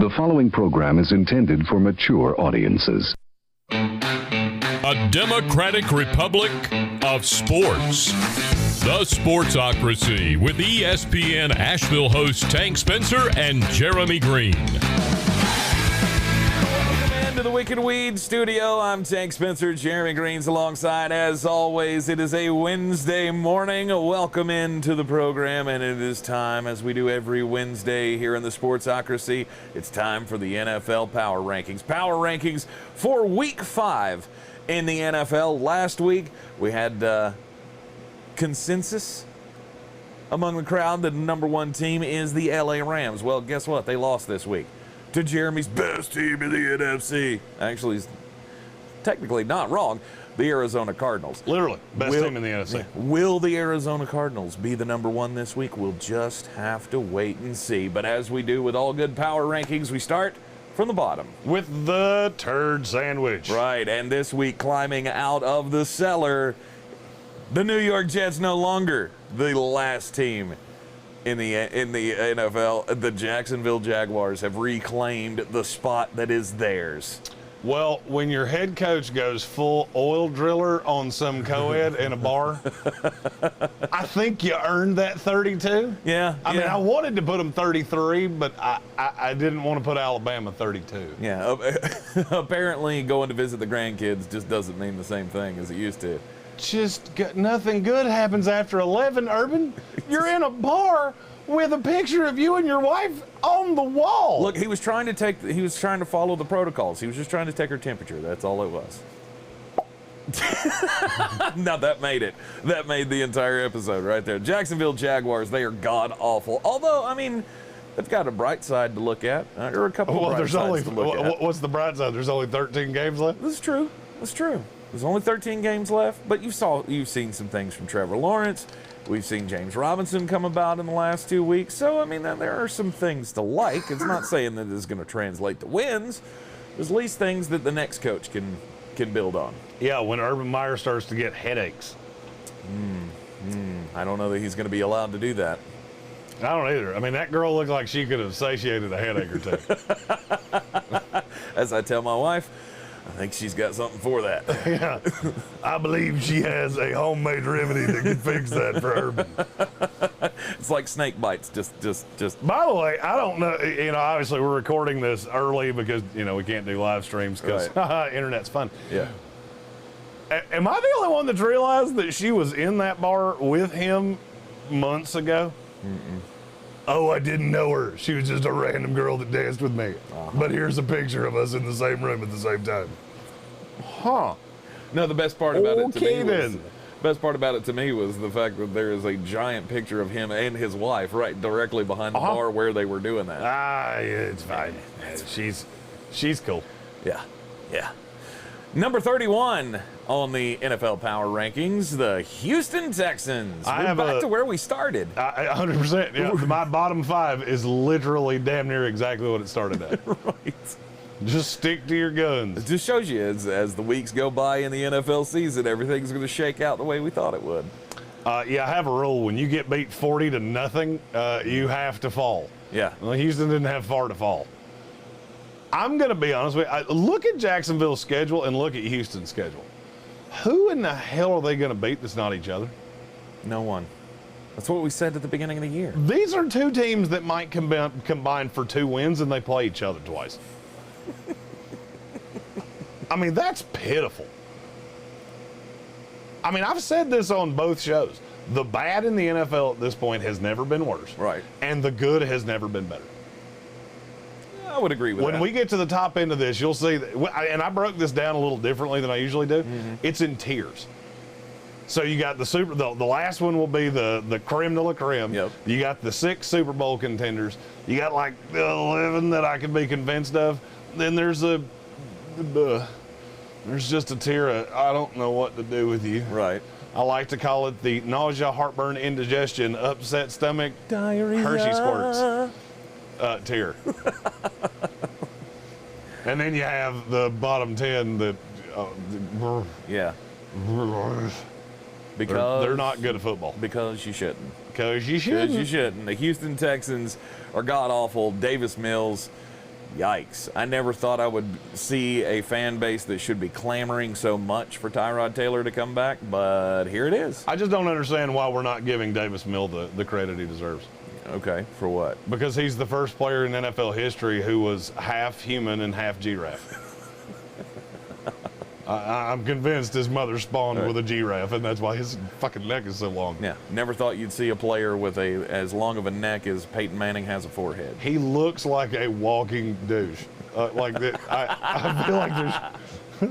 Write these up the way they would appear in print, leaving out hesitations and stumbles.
The following program is intended for mature audiences. A democratic republic of sports. The Sportsocracy with ESPN Asheville hosts Tank Spencer and Jeremy Greene. Welcome into the Wicked Weed studio. I'm Tank Spencer. Jeremy Greene's alongside. As always, it is a Wednesday morning. Welcome into the program, and it is time, as we do every Wednesday here in the Sportsocracy, it's time for the NFL Power Rankings. Power Rankings for Week 5 in the NFL. Last week, we had consensus among the crowd that the number one team is the LA Rams. Well, guess what? They lost this week to Jeremy's best team in the NFC. Actually, he's technically not wrong. The Arizona Cardinals. Literally, best team in the NFC. Will the Arizona Cardinals be the number one this week? We'll just have to wait and see. But as we do with all good power rankings, we start from the bottom. With the turd sandwich. Right, and this week climbing out of the cellar, the New York Jets no longer the last team in the NFL. The Jacksonville Jaguars have reclaimed the spot that is theirs. Well, when your head coach goes full oil driller on some co-ed in a bar, I think you earned that 32. Yeah. I mean, I wanted to put them 33, but I didn't want to put Alabama 32. Yeah. Apparently going to visit the grandkids just doesn't mean the same thing as it used to. Nothing good happens after 11, Urban. You're in a bar with a picture of you and your wife on the wall. Look, he was trying to follow the protocols. He was just trying to take her temperature. That's all it was. Now that made it. That made the entire episode right there. Jacksonville Jaguars, they are god awful. Although, I mean, they've got a bright side to look at, or a couple of bright sides to look at. What's the bright side? There's only 13 games left? That's true. That's true. There's only 13 games left, but you've seen some things from Trevor Lawrence. We've seen James Robinson come about in the last 2 weeks. So, I mean, there are some things to like. It's not saying that it's going to translate to wins. There's at least things that the next coach can build on. Yeah, when Urban Meyer starts to get headaches. I don't know that he's going to be allowed to do that. I don't either. I mean, that girl looked like she could have satiated a headache or two. As I tell my wife, I think she's got something for that. Yeah, I believe she has a homemade remedy that can fix that for Urban. It's like snake bites. Just. By the way, I don't know. Obviously we're recording this early because we can't do live streams because internet's fun. Yeah. Am I the only one that's realized that she was in that bar with him months ago? Oh, I didn't know her. She was just a random girl that danced with me. But here's a picture of us in the same room at the same time. Huh. No, the best part about it to me was the fact that there is a giant picture of him and his wife right directly behind the bar where they were doing that. Yeah, it's fine. She's cool. Yeah. Number 31 on the NFL Power Rankings, the Houston Texans. We're back to where we started. 100%. Yeah, my bottom 5 is literally damn near exactly what it started at. Right. Just stick to your guns. It just shows you as the weeks go by in the NFL season, everything's going to shake out the way we thought it would. I have a rule. When you get beat 40-0, you have to fall. Yeah. Well, Houston didn't have far to fall. I'm going to be honest with you. Look at Jacksonville's schedule and look at Houston's schedule. Who in the hell are they going to beat that's not each other? No one. That's what we said at the beginning of the year. These are two teams that might combine for 2 wins, and they play each other twice. I mean, that's pitiful. I mean, I've said this on both shows. The bad in the NFL at this point has never been worse. Right. And the good has never been better. I would agree with that. When we get to the top end of this, you'll see that, and I broke this down a little differently than I usually do. It's in tiers. So you got the last one will be the creme de la creme. Yep. You got the 6 Super Bowl contenders. You got like 11 that I can be convinced of. Then there's just a tier of, I don't know what to do with you. Right. I like to call it the nausea, heartburn, indigestion, upset stomach, diarrhea, Hershey squirts tier. And then you have the bottom 10 that yeah. Because they're not good at football. Because you shouldn't. Because you shouldn't. The Houston Texans are god awful. Davis Mills Yikes. I never thought I would see a fan base that should be clamoring so much for Tyrod Taylor to come back, but here it is. I just don't understand why we're not giving Davis Mill the credit he deserves. Okay, for what? Because he's the first player in NFL history who was half human and half giraffe. I'm convinced his mother spawned with a giraffe, and that's why his fucking neck is so long. Yeah, never thought you'd see a player with as long of a neck as Peyton Manning has a forehead. He looks like a walking douche. I feel like there's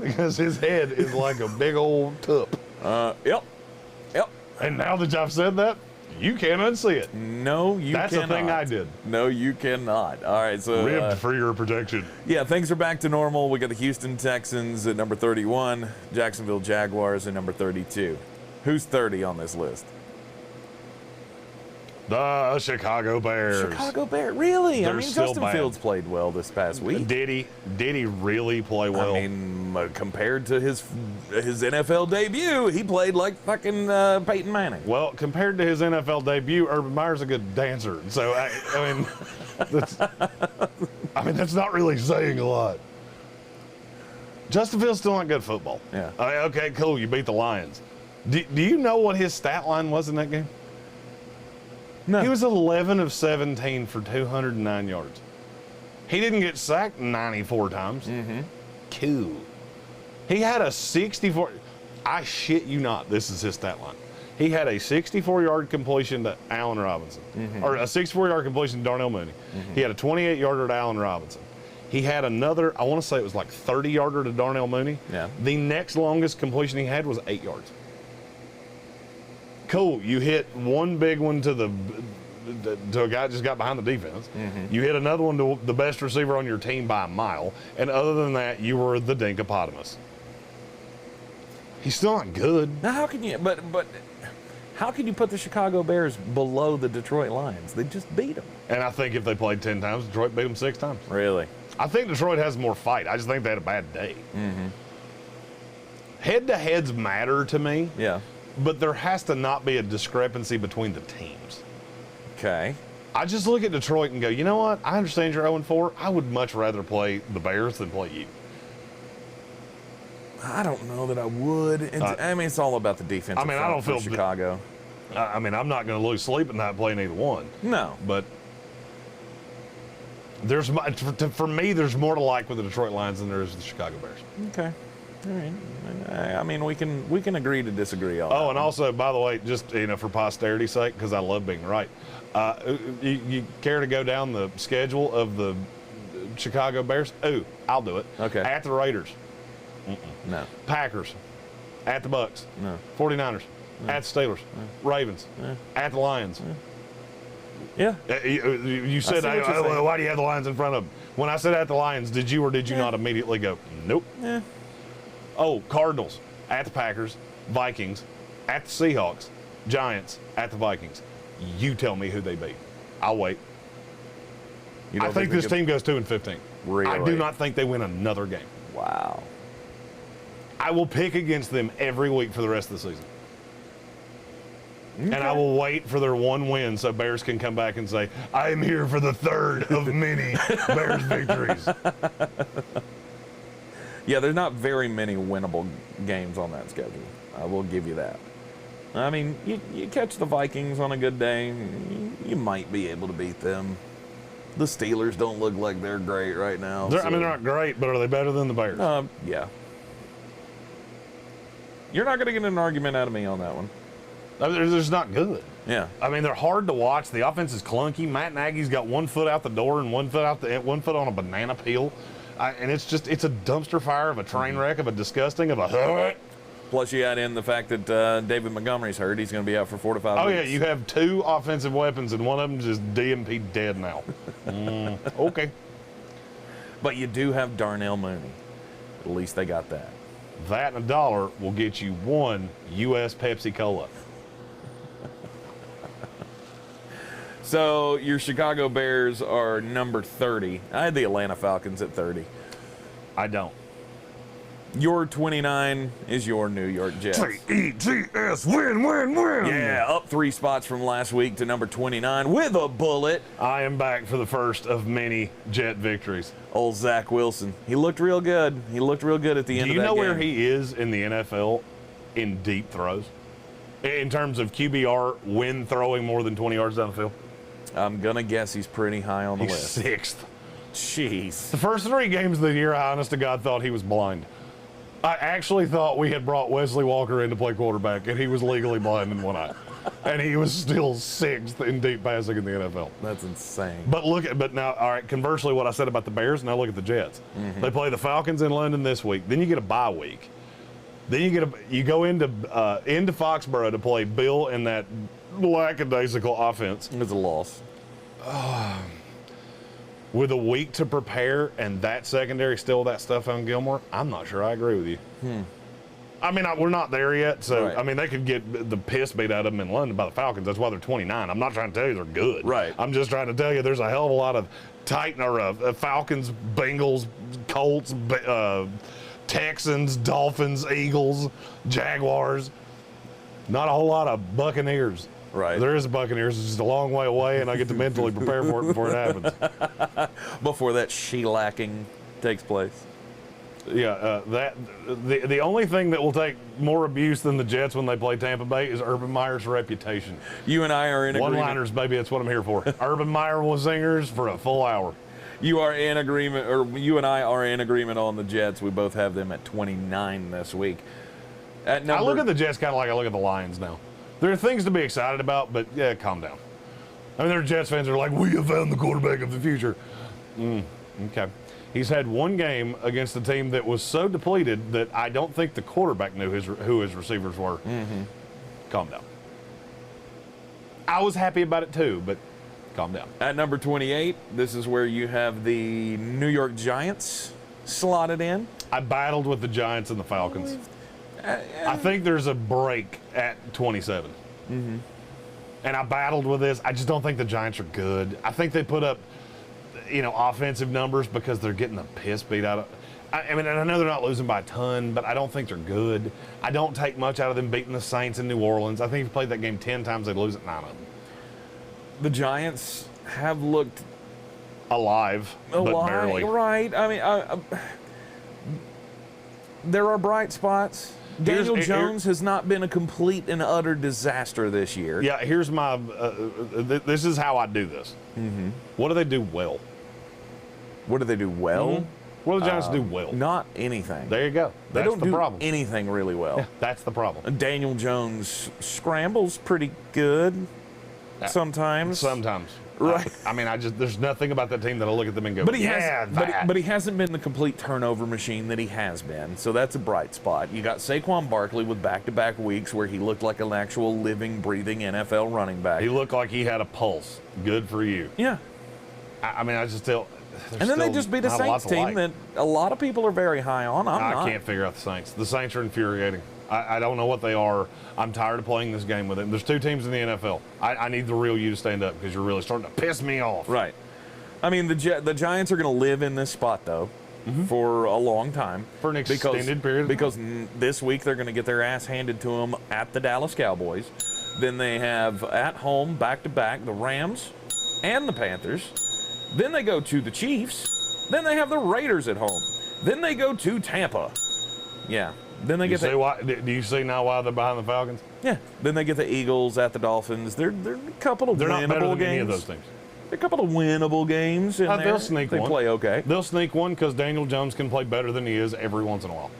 because his head is like a big old tup. Yep. And now that I've said that, you can't unsee it. No, you cannot. That's the thing I did. No, you cannot. All right, so ribbed for your protection. Yeah, things are back to normal. We got the Houston Texans at number 31, Jacksonville Jaguars at number 32. Who's 30 on this list? The Chicago Bears. Chicago Bears, really? They're I mean, still Justin bad. Fields played well this past week. Did he really play well? I mean, compared to his NFL debut, he played like fucking Peyton Manning. Well, compared to his NFL debut, Urban Meyer's a good dancer. So that's not really saying a lot. Justin Fields still not good at football. Yeah. Okay, cool. You beat the Lions. Do you know what his stat line was in that game? No. He was 11 of 17 for 209 yards. He didn't get sacked 94 times. Mm-hmm. Cool. He had a 64. I shit you not. This is his stat line. He had a 64-yard completion to Allen Robinson, or a 64-yard completion to Darnell Mooney. He had a 28-yarder to Allen Robinson. He had another, I want to say it was like 30-yarder to Darnell Mooney. Yeah. The next longest completion he had was 8 yards. Cool. You hit one big one to a guy that just got behind the defense. You hit another one to the best receiver on your team by a mile. And other than that, you were the dinkopotamus. He's still not good. Now, how can you? But how can you put the Chicago Bears below the Detroit Lions? They just beat them. And I think if they played 10 times, Detroit beat them 6 times. Really? I think Detroit has more fight. I just think they had a bad day. Head-to-heads matter to me. Yeah. But there has to not be a discrepancy between the teams. Okay. I just look at Detroit and go, you know what? I understand you're 0-4. I would much rather play the Bears than play you. I don't know that I would. I mean, it's all about the defense. I mean, I don't feel Chicago. I'm not going to lose sleep at night playing either one. No. But for me, there's more to like with the Detroit Lions than there is with the Chicago Bears. Okay. All right. I mean, we can agree to disagree on that. Oh, and also, by the way, just for posterity's sake, because I love being right, you care to go down the schedule of the Chicago Bears? Ooh, I'll do it. Okay. At the Raiders. No. Packers. At the Bucks. No. 49ers. No. At the Steelers. No. Ravens. No. At the Lions. Yeah. You said, why do you have the Lions in front of them? When I said at the Lions, did you or did you not immediately go, nope? Yeah. Oh, Cardinals, at the Packers, Vikings, at the Seahawks, Giants, at the Vikings. You tell me who they beat. I'll wait. I think this team goes 2-15. Really? I do not think they win another game. Wow. I will pick against them every week for the rest of the season. Okay. And I will wait for their one win so Bears can come back and say, I am here for the third of many Bears victories. Yeah, there's not very many winnable games on that schedule. I will give you that. I mean, you catch the Vikings on a good day, you might be able to beat them. The Steelers don't look like they're great right now. I mean, they're not great, but are they better than the Bears? Yeah. You're not going to get an argument out of me on that one. They're just not good. Yeah. I mean, they're hard to watch. The offense is clunky. Matt Nagy's got 1 foot out the door and 1 foot on a banana peel. And it's a dumpster fire of a train wreck of a disgusting of a. Plus, you add in the fact that David Montgomery's hurt. He's going to be out for 4 to 5 weeks. Oh, yeah. You have 2 offensive weapons, and one of them is just DMP dead now. Okay. But you do have Darnell Mooney. At least they got that. That and $1 will get you 1 U.S. Pepsi Cola. So your Chicago Bears are number 30. I had the Atlanta Falcons at 30. I don't. Your 29 is your New York Jets. Jets, win, win, win. Yeah, up 3 spots from last week to number 29 with a bullet. I am back for the first of many Jet victories. Old Zach Wilson. He looked real good. He looked real good at the end of that game. Do you know where he is in the NFL in deep throws? In terms of QBR, when throwing more than 20 yards down the field? I'm going to guess he's pretty high on the list. He's 6th. Jeez. The first 3 games of the year, I honest to God thought he was blind. I actually thought we had brought Wesley Walker in to play quarterback, and he was legally blind in one eye. And he was still 6th in deep passing in the NFL. That's insane. But now, all right, conversely, what I said about the Bears, now look at the Jets. They play the Falcons in London this week. Then you get a bye week. Then you go into Foxborough to play Bill and that lackadaisical offense. It was a loss. With a week to prepare and that secondary still that stuff on Gilmore, I'm not sure I agree with you. I mean, we're not there yet, so, Right. I mean, they could get the piss beat out of them in London by the Falcons. That's why they're 29. I'm not trying to tell you they're good. Right. I'm just trying to tell you there's a hell of a lot of Falcons, Bengals, Colts, Texans, Dolphins, Eagles, Jaguars. Not a whole lot of Buccaneers. Right. There is a Buccaneers. It's just a long way away, and I get to mentally prepare for it before it happens. Before that shellacking takes place. Yeah, the only thing that will take more abuse than the Jets when they play Tampa Bay is Urban Meyer's reputation. You and I are in agreement. One-liners, baby, that's what I'm here for. Urban Meyer will zingers for a full hour. You are in agreement, or you and I are in agreement on the Jets. We both have them at 29 this week. At number, I look at the Jets kind of like I look at the Lions now. There are things to be excited about, but yeah, calm down. I mean, there are Jets fans that are like, we have found the quarterback of the future. Okay. He's had one game against a team that was so depleted that I don't think the quarterback knew who his receivers were. Calm down. I was happy about it too, but calm down. At number 28, this is where you have the New York Giants slotted in. I battled with the Giants and the Falcons. I think there's a break at 27. And I battled with this. I just don't think the Giants are good. I think they put up, offensive numbers because they're getting the piss beat out of. I mean, and I know they're not losing by a ton, but I don't think they're good. I don't take much out of them beating the Saints in New Orleans. I think if you played that game 10 times, they'd lose at 9 of them. The Giants have looked alive, but barely. Right. I mean, there are bright spots. Daniel Jones has not been a complete and utter disaster this year. Yeah, here's my this is how I do this. What do they do well? What do they do well? What do the Giants do well? Not anything. There you go. They don't do problem. anything really well. Yeah, that's the problem. Daniel Jones scrambles pretty good sometimes. Sometimes. Right. I mean, there's nothing about that team that I look at them and go, but he hasn't been the complete turnover machine that he has been. So that's a bright spot. You got Saquon Barkley with back-to-back weeks where he looked like an actual living, breathing NFL running back. He looked like he had a pulse. Good for you. Yeah. I mean, I just still. And then they just beat a Saints team that a lot of people are very high on. I can't figure out the Saints. The Saints are infuriating. I don't know what they are. I'm tired of playing this game with them. There's 2 teams in the NFL. I need the real you to stand up because you're really starting to piss me off. Right. I mean, the Giants are going to live in this spot, though, for a long time. For an extended period of time. Because this week they're going to get their ass handed to them at the Dallas Cowboys. Then they have at home, back-to-back, the Rams and the Panthers. Then they go to the Chiefs. Then they have the Raiders at home. Then they go to Tampa. Yeah. Then they get do you see now why they're behind the Falcons? Yeah. Then they get the Eagles at the Dolphins. They're a couple of they're winnable not better than games. any of those teams. They're a couple of winnable games in there. They'll sneak one. They play okay. They'll sneak one because Daniel Jones can play better than he is every once in a while.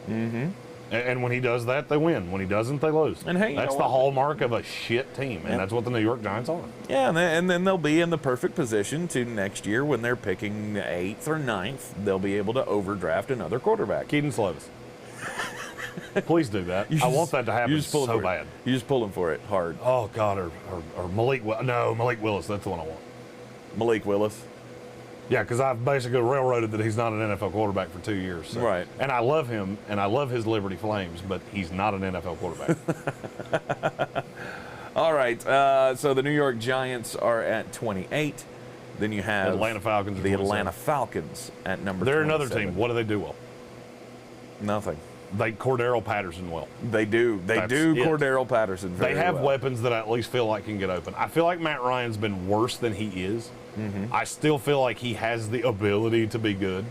And when he does that, they win. When he doesn't, they lose. And hey, that's the hallmark of a shit team, and that's what the New York Giants are. Yeah, and then they'll be in the perfect position to next year when they're picking 8th or 9th, they'll be able to overdraft another quarterback. Keaton Slovis. Please do that. I want that to happen so bad. You're just pulling for it hard. Oh, God, or Malik Willis. That's the one I want. Malik Willis. Yeah, because I've basically railroaded that he's not an NFL quarterback for 2 years. So. Right. And I love him, and I love his Liberty Flames, but he's not an NFL quarterback. All right, so the New York Giants are at 28. Then you have Atlanta Falcons. The Atlanta Falcons at number 27. They're another team. What do they do well? Nothing. Cordero Patterson will. They do. They do Cordero Patterson very They have well. weapons that I at least feel like can get open. I feel like Matt Ryan's been worse than he is. I still feel like he has the ability to be good.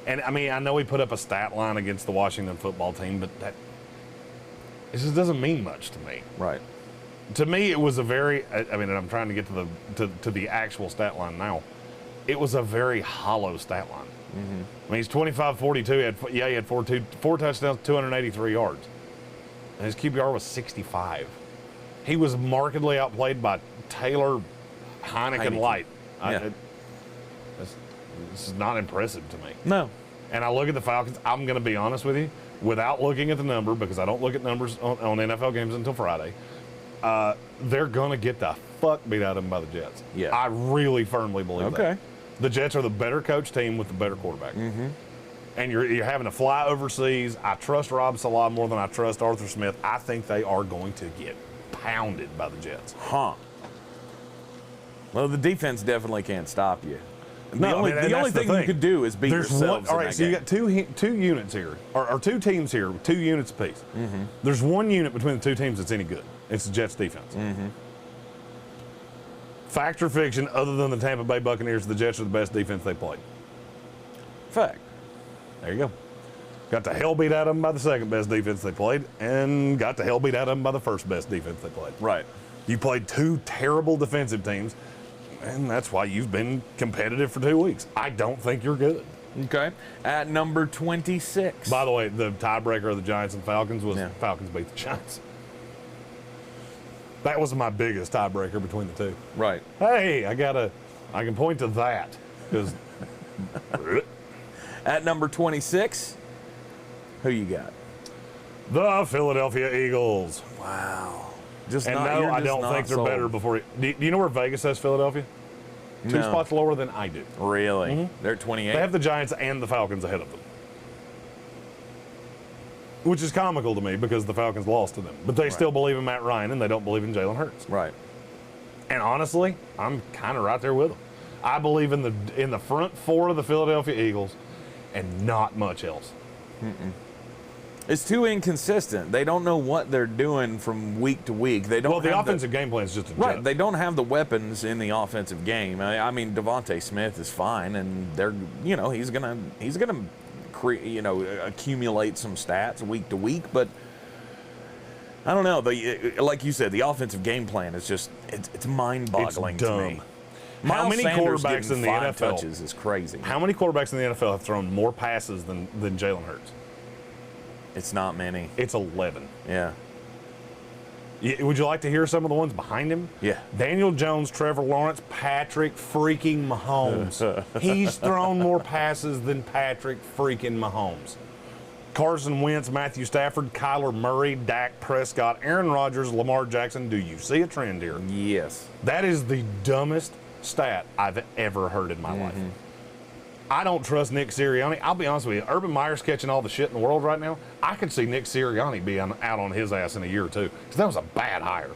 And, I mean, I know he put up a stat line against the Washington football team, but it just doesn't mean much to me. Right. To me, it was a very, I mean, and I'm trying to get to the actual stat line now. It was a very hollow stat line. I mean, he's 25-42. He had four touchdowns, 283 yards. And his QBR was 65. He was markedly outplayed by Taylor Heineken Light. Yeah. This is not impressive to me. No. And I look at the Falcons. I'm going to be honest with you, without looking at the number, because I don't look at numbers on NFL games until Friday. They're going to get the fuck beat out of them by the Jets. Yeah. I really firmly believe that. Okay. The Jets are the better coach team with the better quarterback. And you're having to fly overseas. I trust Rob Salah more than I trust Arthur Smith. I think they are going to get pounded by the Jets. Huh. Well, the defense definitely can't stop you. The No, only, I mean, the only thing you could do is beat yourselves. All right, so you got two units here, or two teams here, 2 units apiece. There's one unit between the two teams that's any good. It's the Jets defense. Fact or fiction, other than the Tampa Bay Buccaneers, the Jets are the best defense they played. Fact. There you go. Got the hell beat out of them by the second best defense they played, and got the hell beat out of them by the first best defense they played. Right. You played 2 terrible defensive teams, and that's why you've been competitive for 2 weeks. I don't think you're good. Okay. At number 26. By the way, the tiebreaker of the Giants and Falcons was Yeah. Falcons beat the Giants. That was my biggest tiebreaker between the two. Right. Hey, I can point to that because. At number 26, who you got? The Philadelphia Eagles. Wow. Just And not, no, you're I just don't not think they're sold. better before. Do you know where Vegas has Philadelphia? 2 No. spots lower than I do. Really? They're 28. They have the Giants and the Falcons ahead of them. Which is comical to me because the Falcons lost to them. But they still believe in Matt Ryan and they don't believe in Jalen Hurts. Right. And honestly, I'm kind of right there with them. I believe in the front 4 of the Philadelphia Eagles and not much else. It's too inconsistent. They don't know what they're doing from week to week. They don't. Well, the have offensive game plan is just a Right, joke. they don't have the weapons in the offensive game. I mean, Devontae Smith is fine, and he's gonna accumulate some stats week to week. But I don't know. Like you said, the offensive game plan is just it's mind-boggling It's to dumb. me. How Miles many Sanders quarterbacks getting in the 5 NFL touches is crazy. How many quarterbacks in the NFL have thrown more passes than Jalen Hurts? It's not many. It's 11. Yeah. Would you like to hear some of the ones behind him? Yeah. Daniel Jones, Trevor Lawrence, Patrick freaking Mahomes. He's thrown more passes than Patrick freaking Mahomes. Carson Wentz, Matthew Stafford, Kyler Murray, Dak Prescott, Aaron Rodgers, Lamar Jackson. Do you see a trend here? Yes. That is the dumbest stat I've ever heard in my life. I don't trust Nick Sirianni. I'll be honest with you. Urban Meyer's catching all the shit in the world right now. I could see Nick Sirianni being out on his ass in a year or two because that was a bad hire.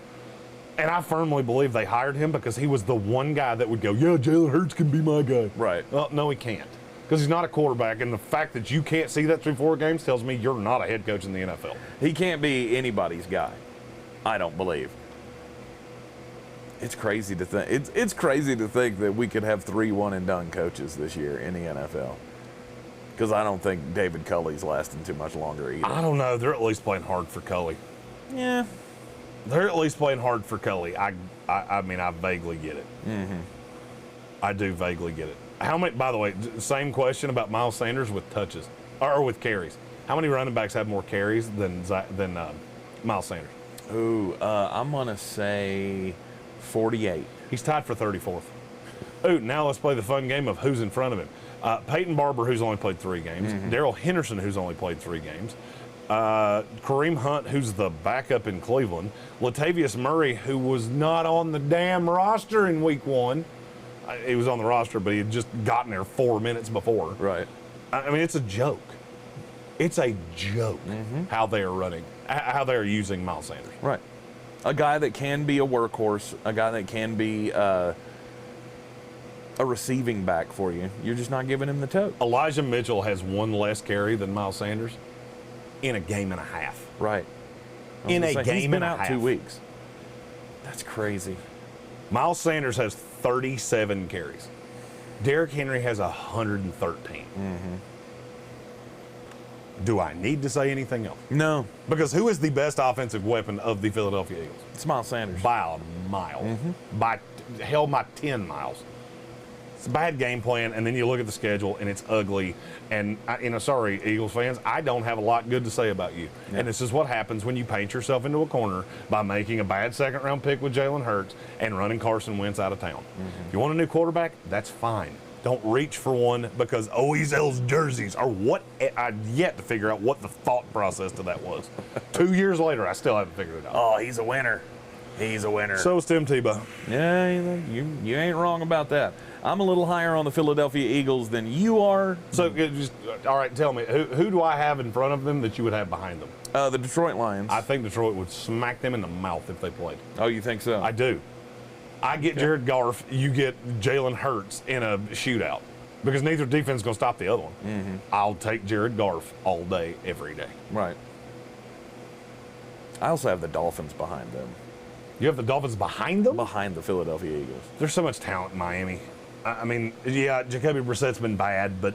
And I firmly believe they hired him because he was the one guy that would go, yeah, Jalen Hurts can be my guy. Right. Well, no, he can't because he's not a quarterback. And the fact that you can't see that through 4 games tells me you're not a head coach in the NFL. He can't be anybody's guy. I don't believe. It's crazy to think. It's crazy to think that we could have 3 one-and-done coaches this year in the NFL. Because I don't think David Culley's lasting too much longer either. I don't know. They're at least playing hard for Culley. Yeah. They're at least playing hard for Culley. I mean, I vaguely get it. I do vaguely get it. How many? By the way, same question about Miles Sanders with touches or with carries. How many running backs have more carries than Miles Sanders? Ooh, I'm gonna say 48. He's tied for 34th. Ooh, now let's play the fun game of who's in front of him. Peyton Barber, who's only played 3 games. Darrell Henderson, who's only played 3 games. Kareem Hunt, who's the backup in Cleveland. Latavius Murray, who was not on the damn roster in week 1. He was on the roster, but he had just gotten there 4 minutes before. Right. I mean, it's a joke. It's a joke how they are running, how they are using Miles Sanders. Right. A guy that can be a workhorse, a guy that can be a receiving back for you. You're just not giving him the toe. Elijah Mitchell has 1 less carry than Miles Sanders. in a game and a half. Right. In a He's game been and a out half. 2 weeks. That's crazy. Miles Sanders has 37 carries. Derrick Henry has 113. Do I need to say anything else? No. Because who is the best offensive weapon of the Philadelphia Eagles? It's Miles Sanders. By a mile. By 10 miles. It's a bad game plan, and then you look at the schedule, and it's ugly. And, sorry, Eagles fans, I don't have a lot good to say about you. Yeah. And this is what happens when you paint yourself into a corner by making a bad second-round pick with Jalen Hurts and running Carson Wentz out of town. If you want a new quarterback, that's fine. Don't reach for one because he sells jerseys or what. I've yet to figure out what the thought process to that was. 2 years later, I still haven't figured it out. Oh, he's a winner. He's a winner. So is Tim Tebow. Yeah, you ain't wrong about that. I'm a little higher on the Philadelphia Eagles than you are. So, all right, tell me, who do I have in front of them that you would have behind them? The Detroit Lions. I think Detroit would smack them in the mouth if they played. Oh, you think so? I do. I get Jared Goff, you get Jalen Hurts in a shootout because neither defense is going to stop the other one. I'll take Jared Goff all day, every day. Right. I also have the Dolphins behind them. You have the Dolphins behind them? Behind the Philadelphia Eagles. There's so much talent in Miami. I mean, yeah, Jacoby Brissett's been bad, but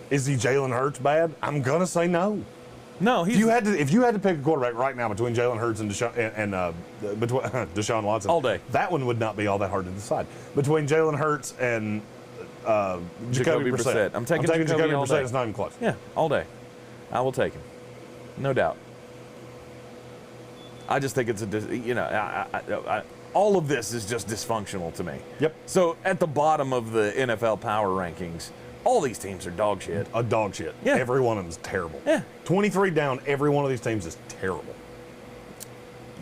is he Jalen Hurts bad? I'm going to say no. No, If you had to pick a quarterback right now between Jalen Hurts and Deshaun Watson all day, that one would not be all that hard to decide. Between Jalen Hurts and Jacoby Brissett, I'm taking Jacoby all Brissett. day. It's not even close. Yeah, all day. I will take him, no doubt. I just think it's all of this is just dysfunctional to me. Yep. So at the bottom of the NFL power rankings, all these teams are dog shit. A dog shit. Yeah. Every one of them is terrible. Yeah. 23 down, every one of these teams is terrible.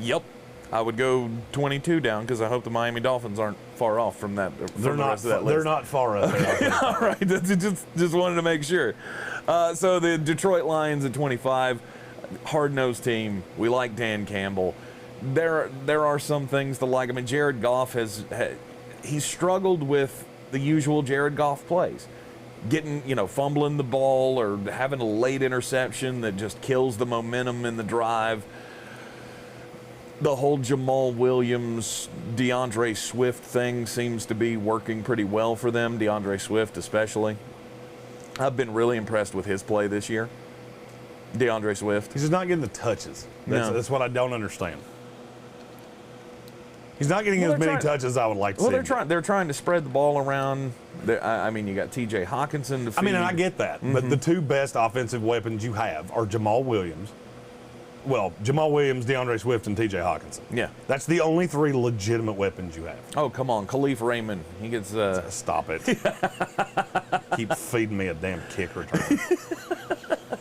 Yep. I would go 22 down because I hope the Miami Dolphins aren't far off from that. They're not. They're not far up there. All right. Just wanted to make sure. So the Detroit Lions at 25, hard-nosed team. We like Dan Campbell. There are some things to like. I mean, Jared Goff he's struggled with the usual Jared Goff plays. Getting, fumbling the ball or having a late interception that just kills the momentum in the drive. The whole Jamal Williams, DeAndre Swift thing seems to be working pretty well for them, DeAndre Swift especially. I've been really impressed with his play this year, DeAndre Swift. He's just not getting the touches. That's what I don't understand. He's not getting as many touches as I would like to see. Well, they're trying to spread the ball around. I mean, you got T.J. Hawkinson to feed. I mean, and I get that, but the two best offensive weapons you have are Jamal Williams, DeAndre Swift, and T.J. Hawkinson. Yeah. That's the only three legitimate weapons you have. Oh, come on. Khalif Raymond. He gets... Stop it. Keep feeding me a damn kick return.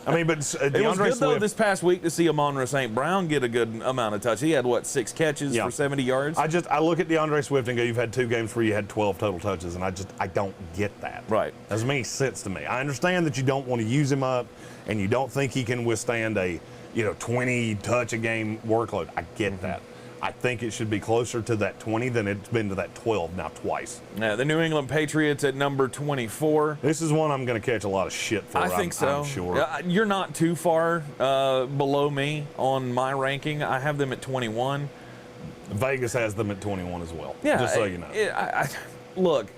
I mean, but DeAndre it was good, Swift, though, this past week to see Amon-Ra St. Brown get a good amount of touch. He had, 6 catches for 70 yards? I look at DeAndre Swift and go, you've had 2 games where you had 12 total touches, and I don't get that. Right. Doesn't make sense to me. I understand that you don't want to use him up, and you don't think he can withstand a 20 touch a game workload. I get that. I think it should be closer to that 20 than it's been to that 12 now twice. Yeah, the New England Patriots at number 24. This is one I'm going to catch a lot of shit for. I think so. I'm sure. You're not too far below me on my ranking. I have them at 21. Vegas has them at 21 as well. Yeah, just so you know. Look,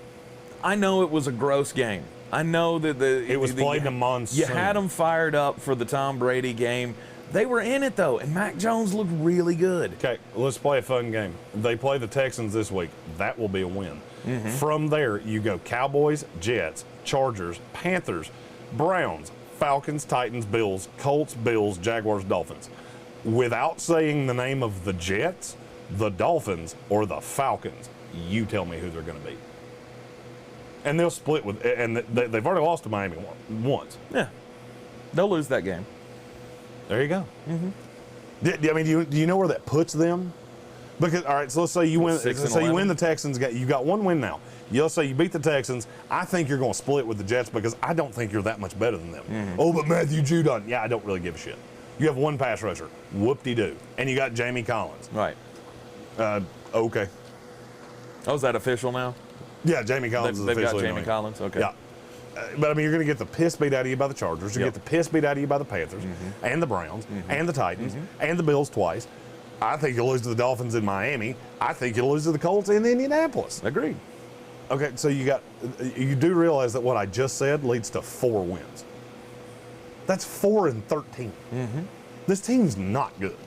I know it was a gross game. I know that it was played in a monsoon. You had them fired up for the Tom Brady game. They were in it, though, and Mac Jones looked really good. Okay, let's play a fun game. They play the Texans this week. That will be a win. From there, you go Cowboys, Jets, Chargers, Panthers, Browns, Falcons, Titans, Bills, Colts, Bills, Jaguars, Dolphins. Without saying the name of the Jets, the Dolphins, or the Falcons, you tell me who they're going to be. And they'll split with, and they've already lost to Miami once. Yeah, they'll lose that game. There you go. Do you know where that puts them? Because all right, so let's say you win. So you win the Texans. You got one win now. Let's say you beat the Texans. I think you're going to split with the Jets because I don't think you're that much better than them. Oh, but Matthew Judon. Yeah, I don't really give a shit. You have one pass rusher. Whoop-de-doo. And you got Jamie Collins. Right. Okay. Oh, is that official now? Yeah, Jamie Collins is officially They've got Jamie Collins? Okay. Yeah. but I mean, you're going to get the piss beat out of you by the Chargers. You're going to get the piss beat out of you by the Panthers and the Browns and the Titans and the Bills twice. I think you'll lose to the Dolphins in Miami. I think you'll lose to the Colts in Indianapolis. Agreed. Okay, so you do realize that what I just said leads to 4 wins. That's 4-13. This team's not good.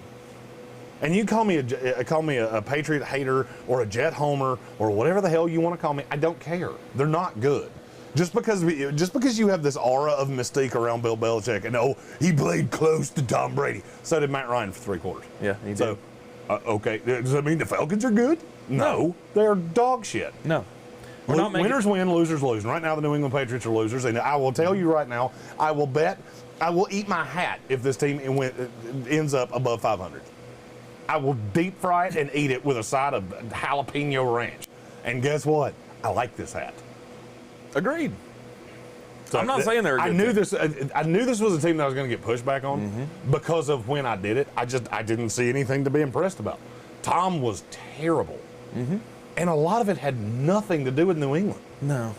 And you call me a Patriot hater or a Jet homer or whatever the hell you want to call me. I don't care. They're not good. Just because you have this aura of mystique around Bill Belichick and he played close to Tom Brady. So did Matt Ryan for 3 quarters. Yeah, he did. So, okay, does that mean the Falcons are good? No, they're dog shit. No. Winners win, losers lose. And right now, the New England Patriots are losers. And I will tell you right now, I will eat my hat if this team ends up above 500. I will deep fry it and eat it with a side of jalapeno ranch. And guess what? I like this hat. Agreed. So I'm not saying they're a good team. I knew this was a team that I was going to get pushback on because of when I did it. I didn't see anything to be impressed about. Tom was terrible. And a lot of it had nothing to do with New England. No.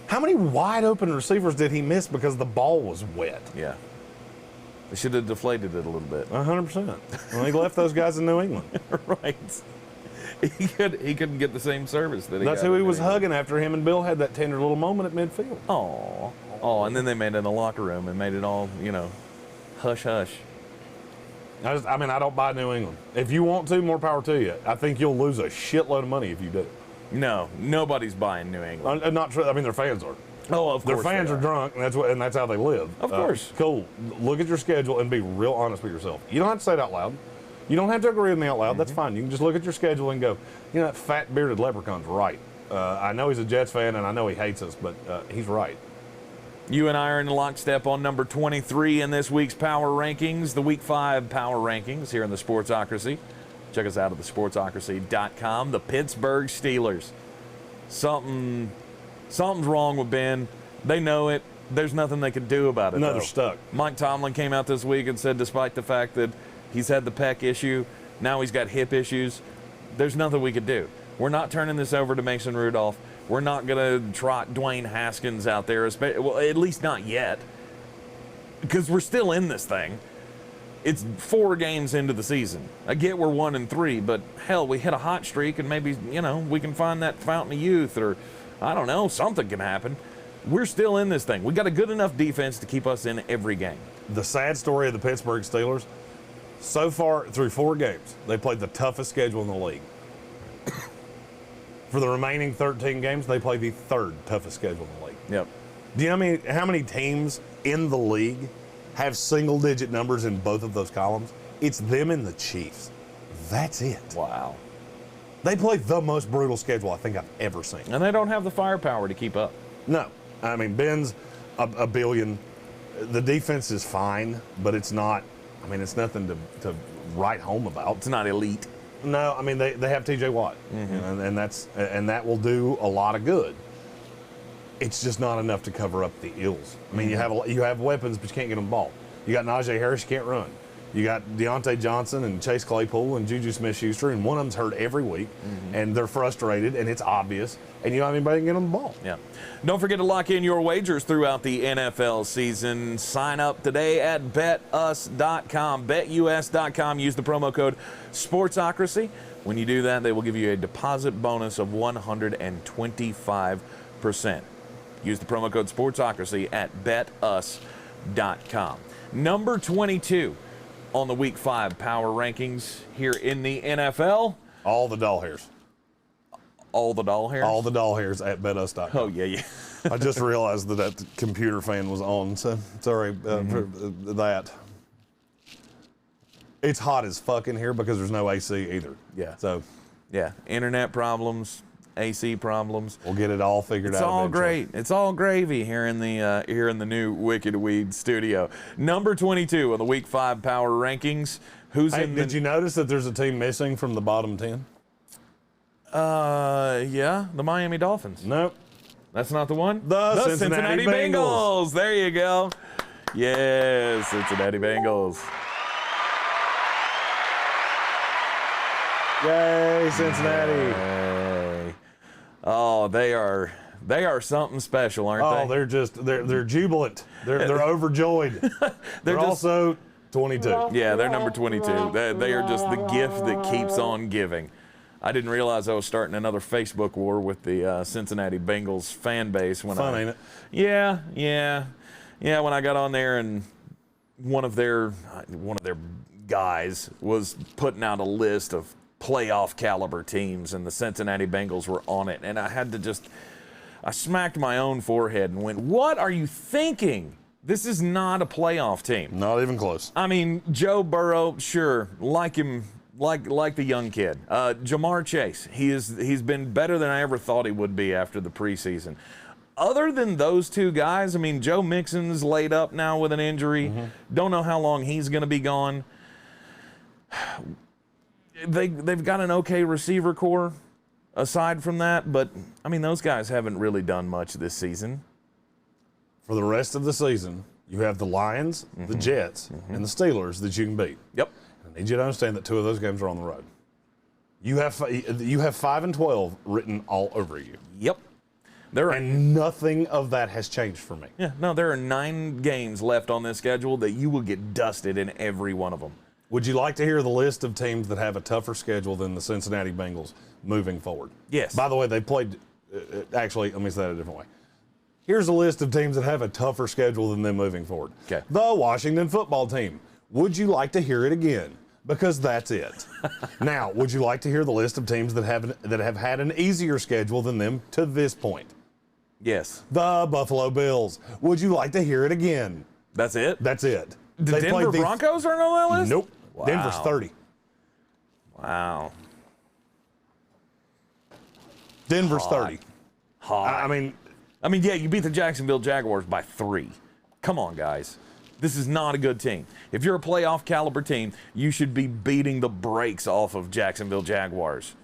How many wide open receivers did he miss because the ball was wet? Yeah. They should have deflated it a little bit. 100%. Well, he left those guys in New England. Right. He couldn't get the same service that he got. That's who he was hugging after him and Bill had that tender little moment at midfield. Oh, and then they made it in the locker room and made it all, hush hush. I don't buy New England. If you want to, more power to you. I think you'll lose a shitload of money if you do. No, nobody's buying New England. Not true. I mean, their fans are. Oh, of course. Their fans are drunk, and that's how they live. Of course. Cool. Look at your schedule and be real honest with yourself. You don't have to say it out loud. You don't have to agree with me out loud. That's fine. You can just look at your schedule and go, that fat bearded leprechaun's right. I know he's a Jets fan and I know he hates us, but he's right. You and I are in lockstep on number 23 in this week's Power Rankings, the Week 5 Power Rankings here in the Sportsocracy. Check us out at thesportsocracy.com. The Pittsburgh Steelers. Something's wrong with Ben. They know it. There's nothing they can do about it. They're stuck. Mike Tomlin came out this week and said despite the fact that he's had the pec issue, now he's got hip issues, there's nothing we could do. We're not turning this over to Mason Rudolph. We're not going to trot Dwayne Haskins out there, well, at least not yet, because we're still in this thing. It's 4 games into the season. I get we're 1-3, but hell, we hit a hot streak and maybe, we can find that fountain of youth or, I don't know, something can happen. We're still in this thing. We got a good enough defense to keep us in every game. The sad story of the Pittsburgh Steelers, so far through 4 games, they played the toughest schedule in the league. For the remaining 13 games, they play the 3rd toughest schedule in the league. Yep. Do you know how many teams in the league have single-digit numbers in both of those columns? It's them and the Chiefs. That's it. Wow. They play the most brutal schedule I think I've ever seen. And they don't have the firepower to keep up. No. I mean, Ben's a billion. The defense is fine, but it's not, it's nothing to write home about. It's not elite. No, I mean, they have T.J. Watt, and that will do a lot of good. It's just not enough to cover up the ills. I mean, you have weapons, but you can't get them the ball. You got Najee Harris, you can't run. You got Deontay Johnson and Chase Claypool and Juju Smith-Schuster, and one of them's hurt every week, and they're frustrated, and it's obvious, and you don't have anybody to get them the ball. Yeah. Don't forget to lock in your wagers throughout the NFL season. Sign up today at betus.com, betus.com. Use the promo code Sportsocracy. When you do that, they will give you a deposit bonus of 125%. Use the promo code Sportsocracy at betus.com. Number 22 on the Week 5 Power Rankings here in the NFL. All the doll hairs. All the doll hairs? All the doll hairs at betus.com. Oh, yeah. I just realized that computer fan was on, so sorry for that. It's hot as fuck in here because there's no AC either. Yeah. So, yeah, internet problems, AC problems. We'll get it all figured out. It's all eventually. great. It's all gravy here in the new Wicked Weed studio. Number 22 on the Week 5 Power Rankings. Did you notice that there's a team missing from the bottom 10? Yeah, the Miami Dolphins. Nope. That's not the one? The Cincinnati Bengals. There you go. Yes, Cincinnati Bengals. Yay, Cincinnati. Yay. Oh, they are They are something special, aren't Oh, they? they're jubilant. They're overjoyed. They're also 22. Yeah, they're number 22. They are just the gift that keeps on giving. I didn't realize I was starting another Facebook war with the Cincinnati Bengals fan base. Fun, ain't it? Yeah. When I got on there and one of their guys was putting out a list of playoff caliber teams, and the Cincinnati Bengals were on it, and I smacked my own forehead and went, "What are you thinking? This is not a playoff team." Not even close. I mean, Joe Burrow, sure, like him, like the young kid. Jamar Chase, he's been better than I ever thought he would be after the preseason. Other than those two guys, I mean, Joe Mixon's laid up now with an injury. Don't know how long he's going to be gone. They've got an okay receiver core aside from that, but, I mean, those guys haven't really done much this season. For the rest of the season, you have the Lions, the Jets, and the Steelers that you can beat. Yep. I need you to understand that 2 of those games are on the road. You have 5-12 written all over you. Yep. And nothing of that has changed for me. Yeah, no, there are 9 games left on this schedule that you will get dusted in every one of them. Would you like to hear the list of teams that have a tougher schedule than the Cincinnati Bengals moving forward? Yes. By the way, they played, actually, let me say that a different way. Here's a list of teams that have a tougher schedule than them moving forward. Okay. The Washington football team. Would you like to hear it again? Because that's it. Now, would you like to hear the list of teams that have had an easier schedule than them to this point? Yes. The Buffalo Bills. Would you like to hear it again? That's it? That's it. The Denver Broncos aren't on that list? Nope. Wow. Denver's 30. Wow. Denver's 30. Hot. I mean, yeah, you beat the Jacksonville Jaguars by 3. Come on, guys. This is not a good team. If you're a playoff caliber team, you should be beating the brakes off of Jacksonville Jaguars.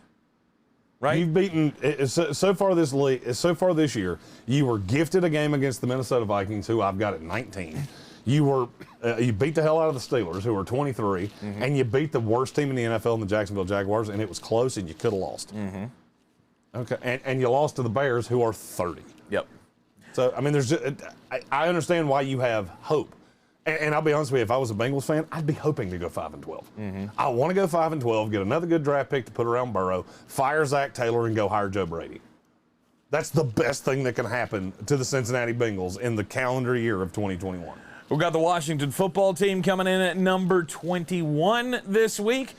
Right? you've beaten so far this year. You were gifted a game against the Minnesota Vikings, who I've got at 19. You beat the hell out of the Steelers, who are 23, and you beat the worst team in the NFL, in the Jacksonville Jaguars, and it was close, and you could have lost. Okay, and you lost to the Bears, who are 30. Yep. So I mean, I understand why you have hope. And I'll be honest with you, if I was a Bengals fan, I'd be hoping to go 5-12. I want to go 5-12, get another good draft pick to put around Burrow, fire Zach Taylor, and go hire Joe Brady. That's the best thing that can happen to the Cincinnati Bengals in the calendar year of 2021. We've got the Washington football team coming in at number 21 this week.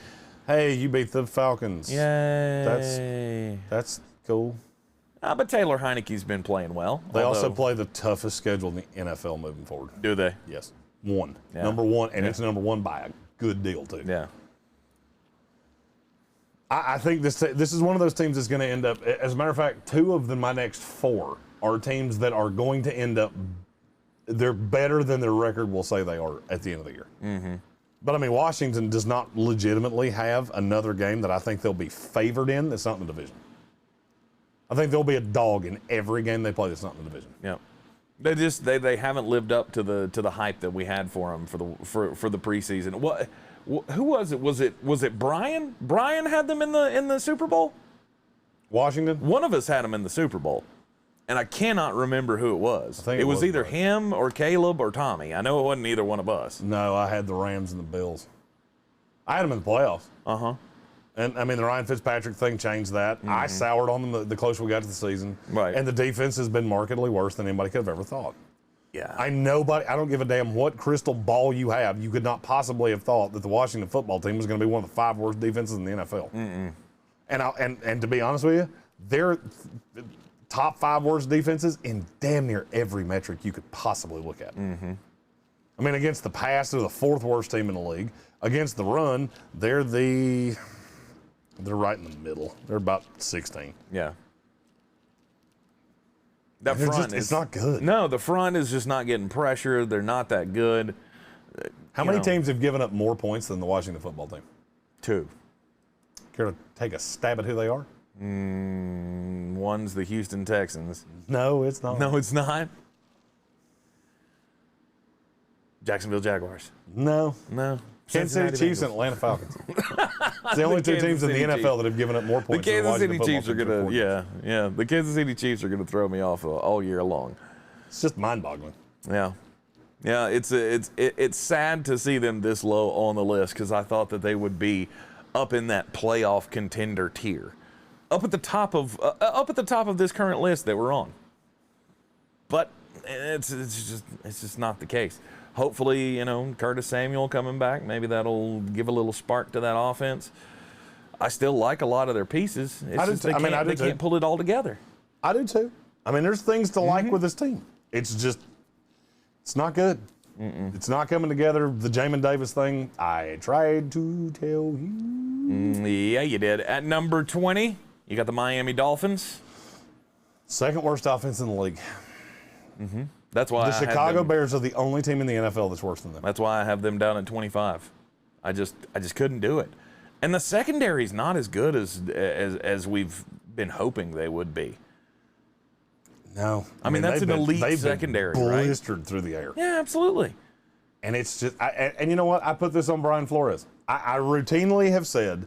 Hey, you beat the Falcons. Yay. That's cool. But Taylor Heineke's been playing well. They also play the toughest schedule in the NFL moving forward. Do they? Yes. Yeah. Number one, and it's number one by a good deal, too. Yeah. I think this is one of those teams that's going to end up, as a matter of fact, 2 of my next 4 are teams that are going to end up, they're better than their record will say they are at the end of the year. But, I mean, Washington does not legitimately have another game that I think they'll be favored in that's not in the division. I think there'll be a dog in every game they play that's not in the division. Yeah. They haven't lived up to the hype that we had for them for the preseason. Who was it? Was it Brian? Brian had them in the Super Bowl? Washington? One of us had them in the Super Bowl. And I cannot remember who it was. I think it was either Brian. him or Caleb or Tommy. I know it wasn't either one of us. No, I had the Rams and the Bills. I had them in the playoffs. And, I mean, the Ryan Fitzpatrick thing changed that. I soured on them the closer we got to the season. Right. And the defense has been markedly worse than anybody could have ever thought. Yeah. I don't give a damn what crystal ball you have. You could not possibly have thought that the Washington football team was going to be one of the 5 worst defenses in the NFL. And to be honest with you, they're top 5 worst defenses in damn near every metric you could possibly look at. I mean, against the pass, they're the 4th worst team in the league. Against the run, they're right in the middle. They're about 16. Yeah. That front it's not good. No, the front is just not getting pressure. They're not that good. How many teams have given up more points than the Washington football team? 2. Care to take a stab at who they are? One's the Houston Texans. No, it's not. No, it's not. Jacksonville Jaguars. No. Kansas City Chiefs and Atlanta Falcons. It's the only two teams in the NFL that have given up more points. The Kansas than City Chiefs are gonna, yeah. The Kansas City Chiefs are gonna throw me off all year long. It's just mind-boggling. Yeah. It's sad to see them this low on the list because I thought that they would be up in that playoff contender tier, up at the top of this current list that we're on. But it's just not the case. Hopefully, Curtis Samuel coming back, maybe that'll give a little spark to that offense. I still like a lot of their pieces. They can't pull it all together. I do too. I mean, there's things to like with this team. It's not good. It's not coming together. The Jamin Davis thing, I tried to tell you. Yeah, you did. At number 20, you got the Miami Dolphins. Second worst offense in the league. That's why the Chicago Bears are the only team in the NFL that's worse than them. That's why I have them down at 25. I just couldn't do it. And the secondary's not as good as we've been hoping they would be. No. I mean that's an elite secondary, right? Blistered through the air. Yeah, absolutely. And it's just, and you know what? I put this on Brian Flores. I routinely have said,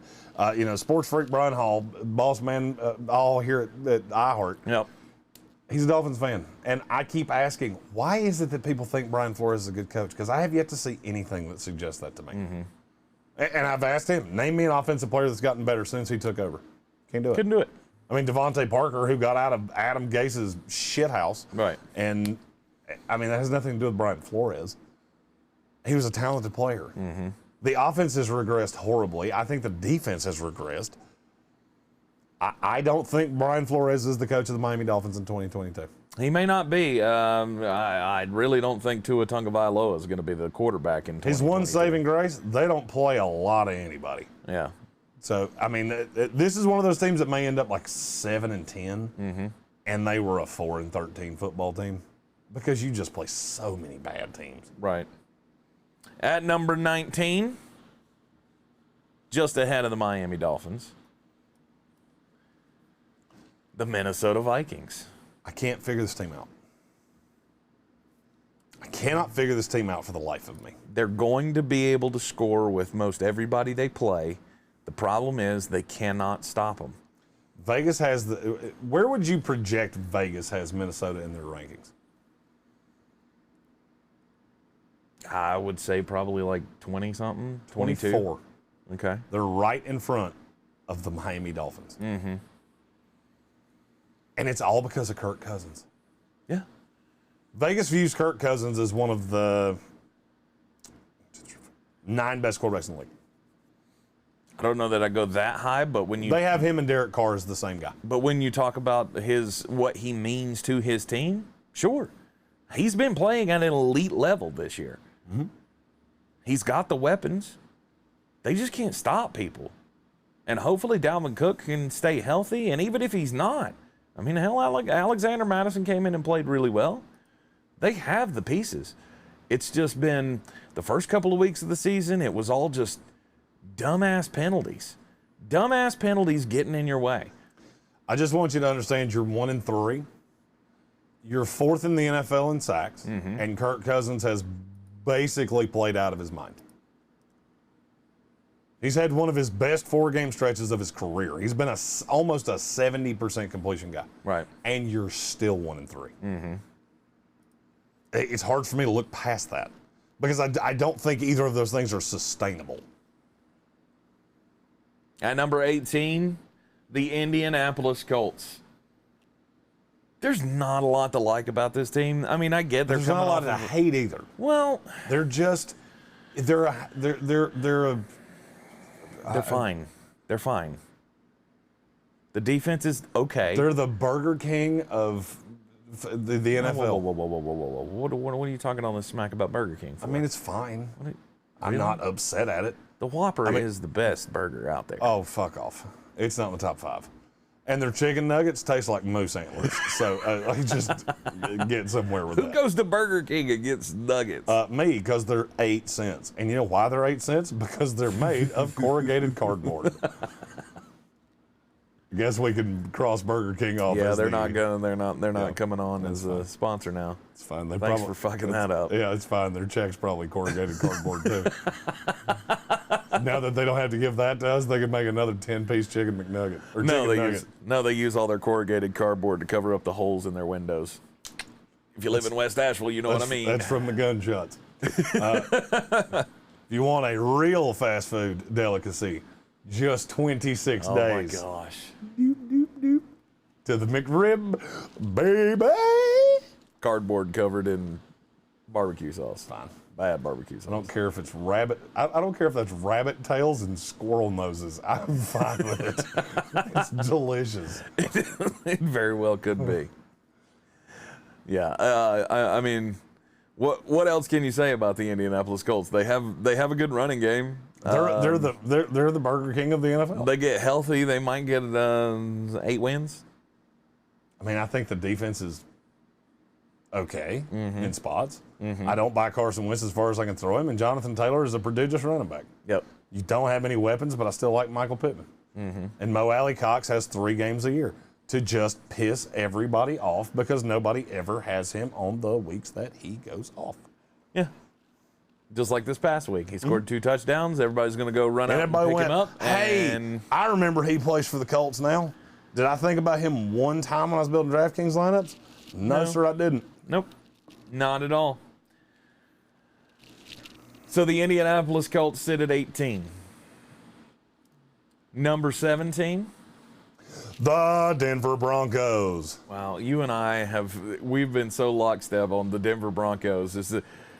sports freak Brian Hall, boss man, all here at iHeart. Yep. He's a Dolphins fan. And I keep asking, why is it that people think Brian Flores is a good coach? Because I have yet to see anything that suggests that to me. And I've asked him, name me an offensive player that's gotten better since he took over. Can't do it. Couldn't do it. I mean, Devontae Parker, who got out of Adam Gase's shithouse. Right. And, I mean, that has nothing to do with Brian Flores. He was a talented player. The offense has regressed horribly. I think the defense has regressed. I don't think Brian Flores is the coach of the Miami Dolphins in 2022. He may not be. I really don't think Tua Tagovailoa is going to be the quarterback in 2022. His one saving grace, they don't play a lot of anybody. Yeah. So, I mean, this is one of those teams that may end up like 7-10, and they were a 4-13 football team because you just play so many bad teams. Right. At number 19, just ahead of the Miami Dolphins, the Minnesota Vikings. I can't figure this team out. I cannot figure this team out for the life of me. They're going to be able to score with most everybody they play. The problem is they cannot stop them. Vegas has where would you project Vegas has Minnesota in their rankings? I would say probably like 20-something, 22. 24. Okay. They're right in front of the Miami Dolphins. And it's all because of Kirk Cousins. Yeah. Vegas views Kirk Cousins as one of the 9 best quarterbacks in the league. I don't know that I go that high, but when you... They have him and Derek Carr as the same guy. But when you talk about what he means to his team, sure. He's been playing at an elite level this year. He's got the weapons. They just can't stop people. And hopefully Dalvin Cook can stay healthy, and even if he's not, I mean, hell, Alexander Madison came in and played really well. They have the pieces. It's just been the first couple of weeks of the season, it was all just dumbass penalties. Dumbass penalties getting in your way. I just want you to understand you're 1-3. You're 4th in the NFL in sacks, and Kirk Cousins has basically played out of his mind. He's had one of his best 4-game stretches of his career. He's been almost a 70% completion guy. Right. And you're still 1-3. It's hard for me to look past that because I don't think either of those things are sustainable. At number 18, the Indianapolis Colts. There's not a lot to like about this team. I mean, I get there's not a lot to hate either. Well, they're fine. They're fine. The defense is okay. They're the Burger King of the NFL. Whoa. What are you talking all this smack about Burger King for? I mean, it's fine. I'm not upset at it. The Whopper is the best burger out there. Oh, fuck off. It's not in the top 5. And their chicken nuggets taste like moose antlers. So just get somewhere with that. Who goes to Burger King and gets nuggets? Me, because they're 8 cents. And you know why they're 8 cents? Because they're made of corrugated cardboard. Guess we can cross Burger King off. Yeah, as they're the- not going. They're not Yeah, coming on that's as a sponsor now. It's fine. Thanks for fucking that up. Yeah, it's fine. Their check's probably corrugated cardboard too. Now that they don't have to give that to us, they can make another 10-piece chicken McNugget or chicken nugget. They use all their corrugated cardboard to cover up the holes in their windows. If you live in West Asheville, you know what I mean. That's from the gunshots. If you want a real fast food delicacy, just 26 Oh days. my gosh. To the McRib, baby. Cardboard covered in barbecue sauce. Fine. Bad barbecue sauce. I don't care if it's rabbit. I don't care if that's rabbit tails and squirrel noses. I'm fine with it. It's delicious. It very well could be. Yeah. I mean, what else can you say about the Indianapolis Colts? They have a good running game. They're the Burger King of the NFL. They get healthy. They might get 8 wins. I mean, I think the defense is okay in spots. I don't buy Carson Wentz as far as I can throw him, and Jonathan Taylor is a prodigious running back. Yep. You don't have any weapons, but I still like Michael Pittman. And Mo Alley Cox has 3 games a year to just piss everybody off because nobody ever has him on the weeks that he goes off. Yeah. Just like this past week. He scored 2 touchdowns. Everybody's going to go run out and everybody pick him up. Hey, And I remember he plays for the Colts now. Did I think about him one time when I was building DraftKings lineups? No, sir, I didn't. nope, not at all. So the Indianapolis Colts sit at 18. Number 17. The Denver Broncos. Wow, you and we've been so lockstep on the Denver Broncos.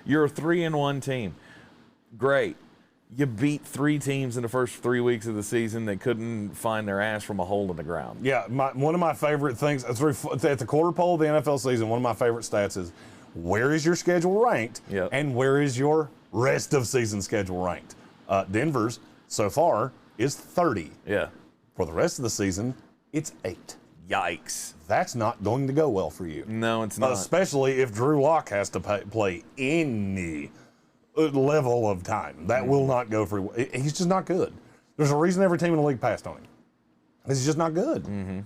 You're a 3-1 team. Great. You beat 3 teams in the first 3 weeks of the season that couldn't find their ass from a hole in the ground. Yeah, one of my favorite things at the quarter pole of the NFL season, one of my favorite stats is where is your schedule ranked and where is your rest of season schedule ranked. Denver's so far is 30. Yeah. For the rest of the season, it's 8. Yikes. That's not going to go well for you. No, it's not. Especially if Drew Lock has to play any level of time. That will not go for him. He's just not good. There's a reason every team in the league passed on him. He's just not good.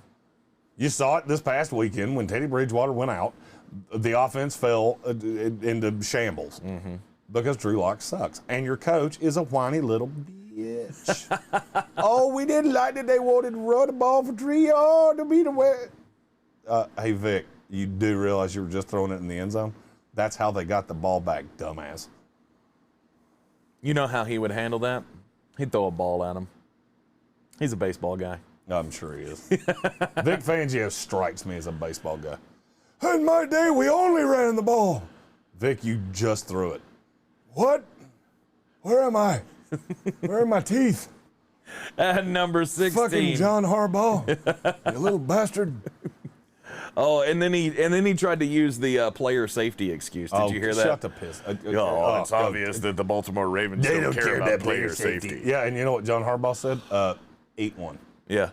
You saw it this past weekend when Teddy Bridgewater went out. The offense fell into shambles because Drew Lock sucks. And your coach is a whiny little bitch. Oh, we didn't like that they wanted to run the ball for 3 yards to beat away. Hey, Vic, you do realize you were just throwing it in the end zone? That's how they got the ball back, dumbass. You know how he would handle that? He'd throw a ball at him. He's a baseball guy. I'm sure he is. Vic Fangio strikes me as a baseball guy. In my day, we only ran the ball. Vic, you just threw it. What? Where am I? Where are my teeth? At number 16. Fucking John Harbaugh, you little bastard. Oh, and then he tried to use the player safety excuse. Did you hear that? Shut the piss. It's obvious that the Baltimore Ravens don't care about player safety. Yeah, and you know what John Harbaugh said? 8-1. Yeah.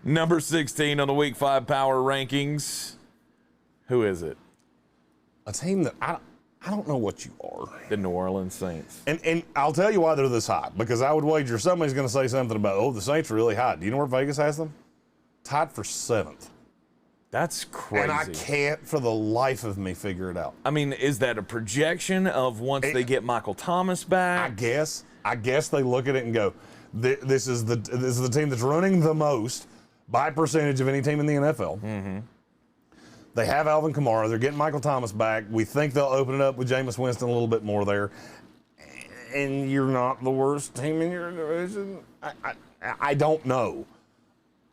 Number 16 on the Week 5 Power Rankings. Who is it? A team that I don't know what you are. The New Orleans Saints. And I'll tell you why they're this high. Because I would wager somebody's going to say something about, the Saints are really high. Do you know where Vegas has them? Tied for 7th. That's crazy. And I can't for the life of me figure it out. I mean, is that a projection of once they get Michael Thomas back? I guess they look at it and go, this is the team that's running the most by percentage of any team in the NFL. They have Alvin Kamara. They're getting Michael Thomas back. We think they'll open it up with Jameis Winston a little bit more there. And you're not the worst team in your division. I don't know.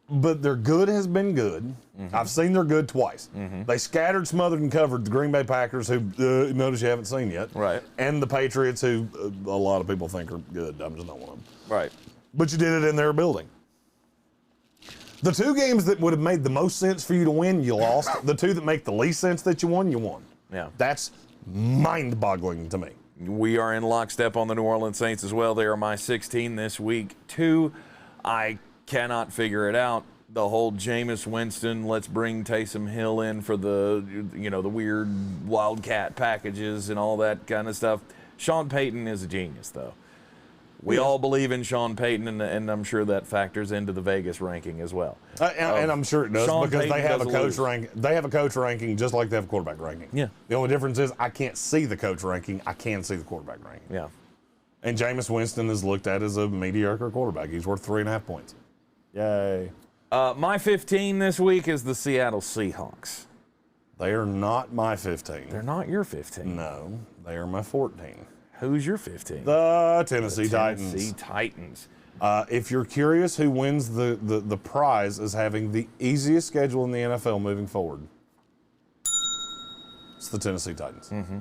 But their good has been good. I've seen their good twice. They scattered, smothered, and covered the Green Bay Packers, who notice you haven't seen yet. Right. And the Patriots, who a lot of people think are good. I'm just not one of them. Right. But you did it in their building. The 2 games that would have made the most sense for you to win, you lost. The 2 that make the least sense that you won, you won. Yeah. That's mind-boggling to me. We are in lockstep on the New Orleans Saints as well. They are my 16 this week. 2, I cannot figure it out. The whole Jameis Winston, let's bring Taysom Hill in for the weird Wildcat packages and all that kind of stuff. Sean Payton is a genius, though. We all believe in Sean Payton, and I'm sure that factors into the Vegas ranking as well. And I'm sure it does Sean because Payton they have a doesn't coach lose. rank. They have a coach ranking just like they have a quarterback ranking. Yeah. The only difference is I can't see the coach ranking. I can see the quarterback ranking. Yeah. And Jameis Winston is looked at as a mediocre quarterback. He's worth 3.5 points. Yay. My 15 this week is the Seattle Seahawks. They are not my 15. They're not your 15. No, they are my 14. Who's your 15? The Tennessee Titans. Tennessee Titans. If you're curious who wins the prize as having the easiest schedule in the NFL moving forward, it's the Tennessee Titans. Mm-hmm.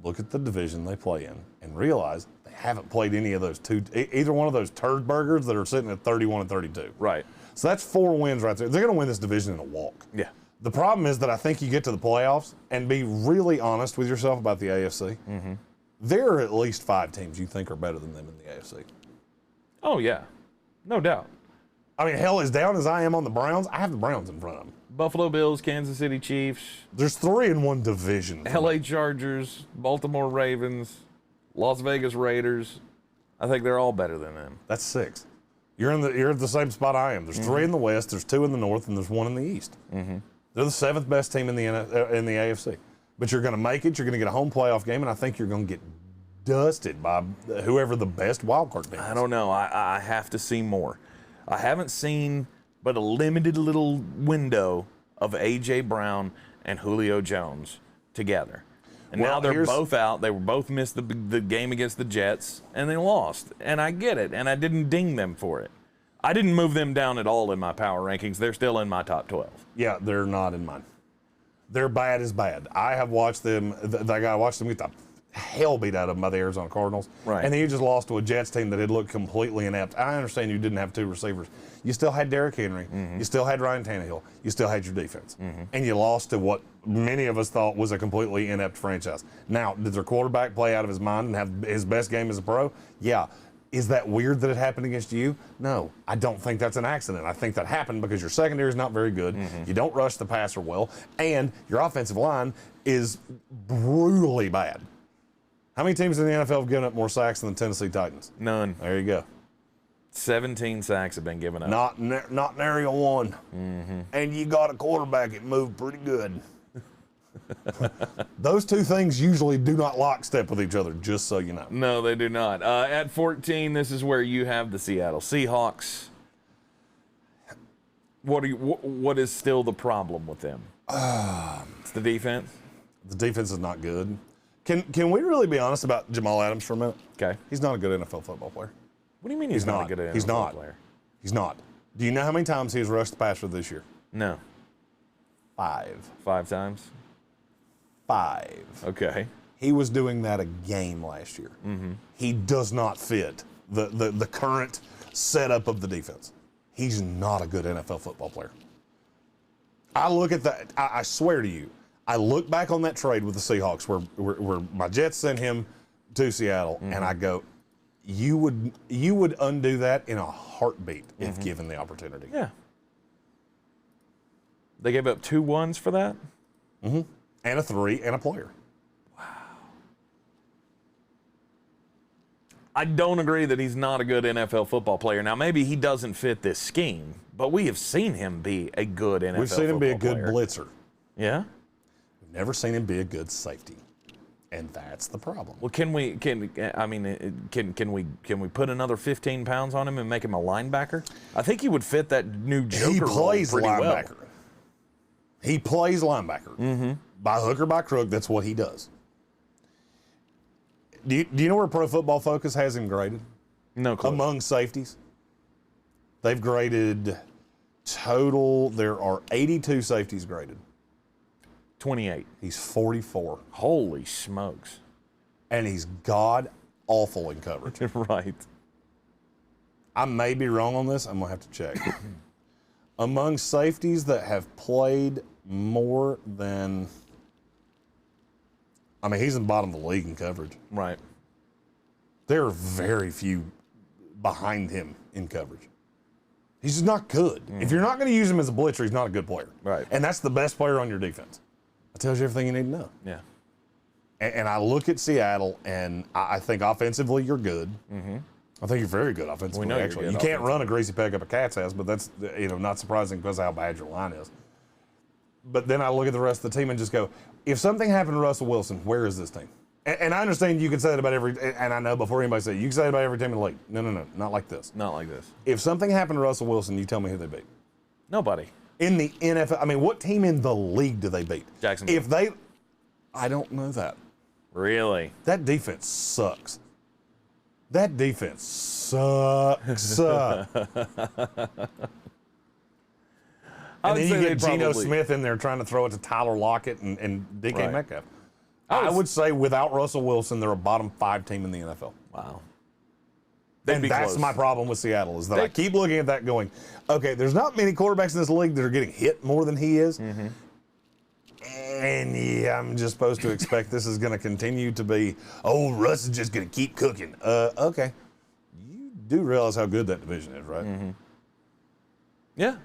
Look at the division they play in and realize they haven't played any of those either one of those turd burgers that are sitting at 31 and 32. Right. So that's 4 wins right there. They're going to win this division in a walk. Yeah. The problem is that I think you get to the playoffs and be really honest with yourself about the AFC. Mm-hmm. There are at least 5 teams you think are better than them in the AFC. Oh, yeah. No doubt. I mean, hell, as down as I am on the Browns, I have the Browns in front of them. Buffalo Bills, Kansas City Chiefs, There's 3 in one division. LA Chargers, Baltimore Ravens, Las Vegas Raiders. I think they're all better than them. That's 6. You're at the same spot I am. There's 3 in the West, there's 2 in the North, and there's 1 in the East. Mm-hmm. They're the 7th best team in the AFC. But you're going to make it. You're going to get a home playoff game, and I think you're going to get dusted by whoever the best wild card team is. I don't know. I have to see more. I haven't seen but a limited little window of A.J. Brown and Julio Jones together. And now they're both out. They were both missed the game against the Jets, and they lost. And I get it, and I didn't ding them for it. I didn't move them down at all in my power rankings. They're still in my top 12. Yeah, they're not in mine. They're bad as bad. I have watched them. I watched them get the hell beat out of them by the Arizona Cardinals. Right. And then you just lost to a Jets team that had looked completely inept. I understand you didn't have 2 receivers. You still had Derrick Henry. Mm-hmm. You still had Ryan Tannehill. You still had your defense. Mm-hmm. And you lost to what many of us thought was a completely inept franchise. Now, did their quarterback play out of his mind and have his best game as a pro? Yeah. Is that weird that it happened against you? No, I don't think that's an accident. I think that happened because your secondary is not very good. Mm-hmm. You don't rush the passer well, and your offensive line is brutally bad. How many teams in the NFL have given up more sacks than the Tennessee Titans? None. There you go. 17 sacks have been given up. Not nary a one. Mm-hmm. And you got a quarterback that moved pretty good. Those 2 things usually do not lockstep with each other, just so you know. No, they do not. At 14, this is where you have the Seattle Seahawks. What is still the problem with them? It's the defense. The defense is not good. Can we really be honest about Jamal Adams for a minute? Okay. He's not a good NFL football player. What do you mean he's not a good NFL player? He's not. Do you know how many times he's rushed the passer this year? No. 5. 5 times? 5. Okay. He was doing that a game last year. Mm-hmm. He does not fit the current setup of the defense. He's not a good NFL football player. I look at that. I swear to you, I look back on that trade with the Seahawks where my Jets sent him to Seattle, and I go, you would undo that in a heartbeat if given the opportunity. Yeah. They gave up 2 1s for that? Mm-hmm. And a 3 and a player. Wow. I don't agree that he's not a good NFL football player. Now, maybe he doesn't fit this scheme, but we have seen him be a good NFL player. We've seen him be a good blitzer. Yeah? We've never seen him be a good safety. And that's the problem. Well, can we put another 15 pounds on him and make him a linebacker? I think he would fit that new Joker role pretty linebacker. well. He plays linebacker. Mm-hmm. By hook or by crook, that's what he does. Do you know where Pro Football Focus has him graded? No clue. Among safeties. They've graded total, there are 82 safeties graded. 28. He's 44. Holy smokes. And he's god awful in coverage. Right. I may be wrong on this. I'm going to have to check. Among safeties that have played more than... I mean, he's in the bottom of the league in coverage. Right. There are very few behind him in coverage. He's just not good. If you're not going to use him as a blitzer, he's not a good player. Right. And that's the best player on your defense. That tells you everything you need to know. Yeah. And I look at Seattle, and I think offensively you're good. Mm-hmm. I think you're very good offensively, actually. You can't run a greasy peg up a cat's ass, but that's not surprising because of how bad your line is. But then I look at the rest of the team and just go, if something happened to Russell Wilson, where is this team? And I understand you can say that about and I know before anybody says it, you can say it about every team in the league. No, not like this. Not like this. If something happened to Russell Wilson, you tell me who they beat. Nobody. In the NFL, I mean, what team in the league do they beat? Jacksonville. I don't know that. Really? That defense sucks. That defense sucks. And then you get Geno Smith in there trying to throw it to Tyler Lockett and DK Metcalf. I would say without Russell Wilson, they're a bottom 5 team in the NFL. Wow. And that's my problem with Seattle is that I keep looking at that going, okay, there's not many quarterbacks in this league that are getting hit more than he is. Mm-hmm. And yeah, I'm just supposed to expect this is going to continue to be, Russ is just going to keep cooking. Okay. You do realize how good that division is, right? Mm-hmm. Yeah.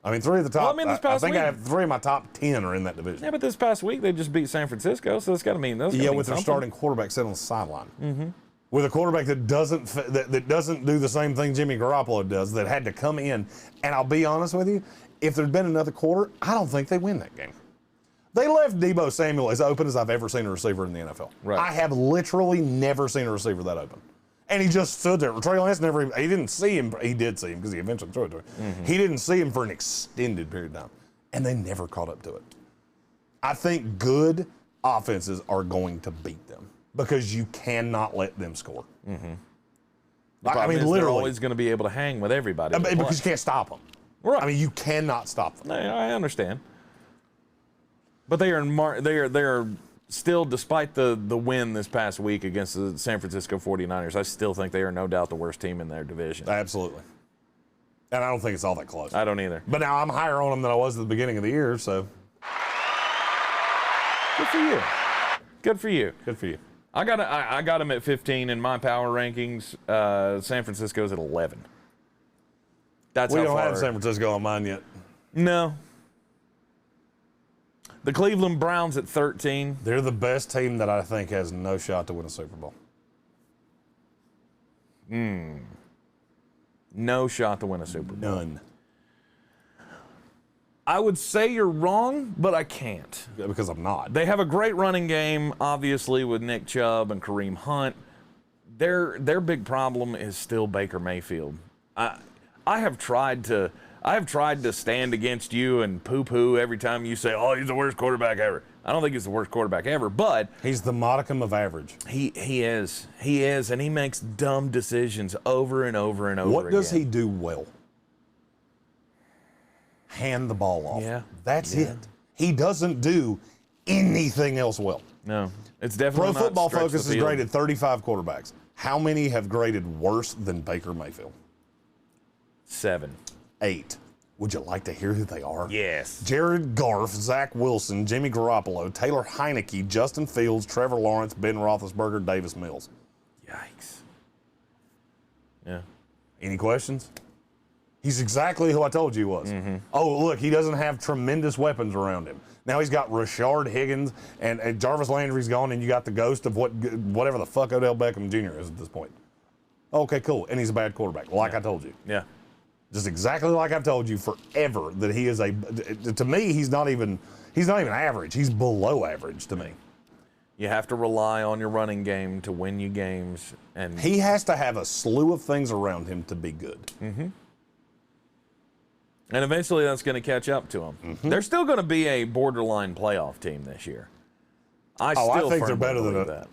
I mean, 3 of the top, this past week, I have 3 of my top 10 are in that division. Yeah, but this past week they just beat San Francisco, so that's got to mean those. Yeah, with their starting quarterback sitting on the sideline. Mm-hmm. With a quarterback that doesn't do the same thing Jimmy Garoppolo does, that had to come in. And I'll be honest with you, if there'd been another quarter, I don't think they win that game. They left Deebo Samuel as open as I've ever seen a receiver in the NFL. Right. I have literally never seen a receiver that open. And he just stood there. Trey Lance he didn't see him. He did see him because he eventually threw it to him. Mm-hmm. He didn't see him for an extended period of time. And they never caught up to it. I think good offenses are going to beat them because you cannot let them score. Mm-hmm. I mean, literally. They're always going to be able to hang with everybody. Because you can't stop them. Right. I mean, you cannot stop them. I understand. But they are still, despite the win this past week against the San Francisco 49ers, I still think they are no doubt the worst team in their division. Absolutely. And I don't think it's all that close. I don't either. But now I'm higher on them than I was at the beginning of the year, so. Good for you. Good for you. Good for you. I got them at 15 in my power rankings. San Francisco's at 11. We don't have San Francisco on mine yet. No. The Cleveland Browns at 13. They're the best team that I think has no shot to win a Super Bowl. No shot to win a Super Bowl. None. I would say you're wrong, but I can't. Because I'm not. They have a great running game, obviously, with Nick Chubb and Kareem Hunt. Their big problem is still Baker Mayfield. I have tried to stand against you and poo-poo every time you say, he's the worst quarterback ever. I don't think he's the worst quarterback ever, but he's the modicum of average. He is, and he makes dumb decisions over and over and over again. What does he do well? Hand the ball off. Yeah. That's it. He doesn't do anything else well. No, it's definitely Pro Football Focus has graded 35 quarterbacks. How many have graded worse than Baker Mayfield? 7. 8. Would you like to hear who they are? Yes. Jared Goff, Zach Wilson, Jimmy Garoppolo, Taylor Heineke, Justin Fields, Trevor Lawrence, Ben Roethlisberger, Davis Mills. Yikes. Yeah. Any questions? He's exactly who I told you he was. Mm-hmm. Oh, look, he doesn't have tremendous weapons around him. Now he's got Rashard Higgins and Jarvis Landry's gone, and you got the ghost of whatever the fuck Odell Beckham Jr. is at this point. Okay, cool. And he's a bad quarterback, like I told you. Yeah. Just exactly like I've told you forever that he is to me, he's not even average. He's below average to me. You have to rely on your running game to win you games. And he has to have a slew of things around him to be good. Mm-hmm. And eventually that's going to catch up to them. Mm-hmm. They're still going to be a borderline playoff team this year. I think they're better than that.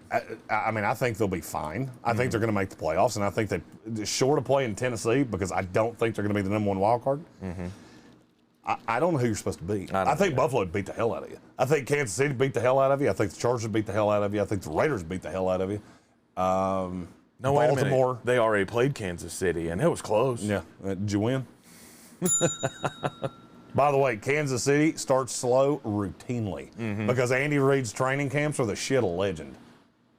I think they'll be fine. I think they're going to make the playoffs, and I think they're short of playing Tennessee because I don't think they're going to be the number 1 wild card. Mm-hmm. I don't know who you're supposed to beat. I think Buffalo would beat the hell out of you. I think Kansas City beat the hell out of you. I think the Chargers beat the hell out of you. I think the Raiders beat the hell out of you. No, wait a minute. They already played Kansas City, and it was close. Yeah. Did you win? By the way, Kansas City starts slow routinely because Andy Reid's training camps are the shit of legend.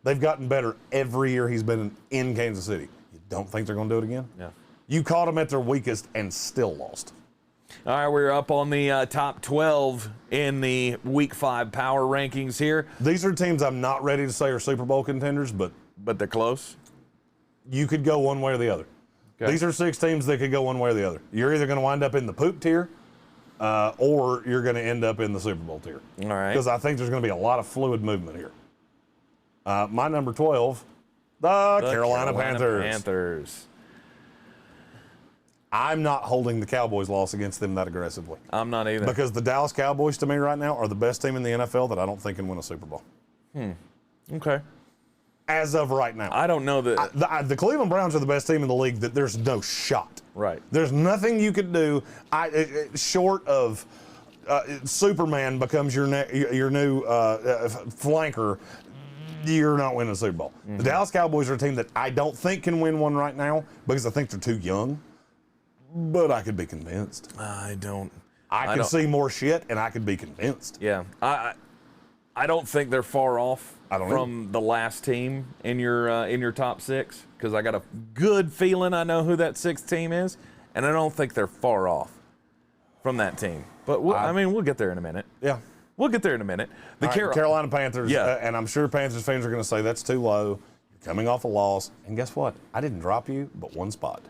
They've gotten better every year he's been in Kansas City. You don't think they're going to do it again? Yeah. You caught them at their weakest and still lost. All right, we're up on the top 12 in the Week 5 power rankings here. These are teams I'm not ready to say are Super Bowl contenders, but they're close. you could go one way or the other. Okay. These are 6 teams that could go one way or the other. You're either going to wind up in the poop tier or you're going to end up in the Super Bowl tier. All right. Because I think there's going to be a lot of fluid movement here. My number 12, the Carolina Panthers. I'm not holding the Cowboys' loss against them that aggressively. I'm not either. Because the Dallas Cowboys, to me right now, are the best team in the NFL that I don't think can win a Super Bowl. Okay. As of right now. I don't know that. The Cleveland Browns are the best team in the league that there's no shot. Right. There's nothing you could do short of Superman becomes your new flanker. You're not winning a Super Bowl. The Dallas Cowboys are a team that I don't think can win one right now because I think they're too young. But I could be convinced. I don't. I can see more shit, and I could be convinced. Yeah. I don't think they're far off from the last team in your top 6 because I got a good feeling I know who that 6th team is, and I don't think they're far off from that team. But we'll get there in a minute. Yeah. We'll get there in a minute. Carolina Panthers, Yeah. And I'm sure Panthers fans are going to say that's too low. You're coming off a loss. And guess what? I didn't drop you but one spot.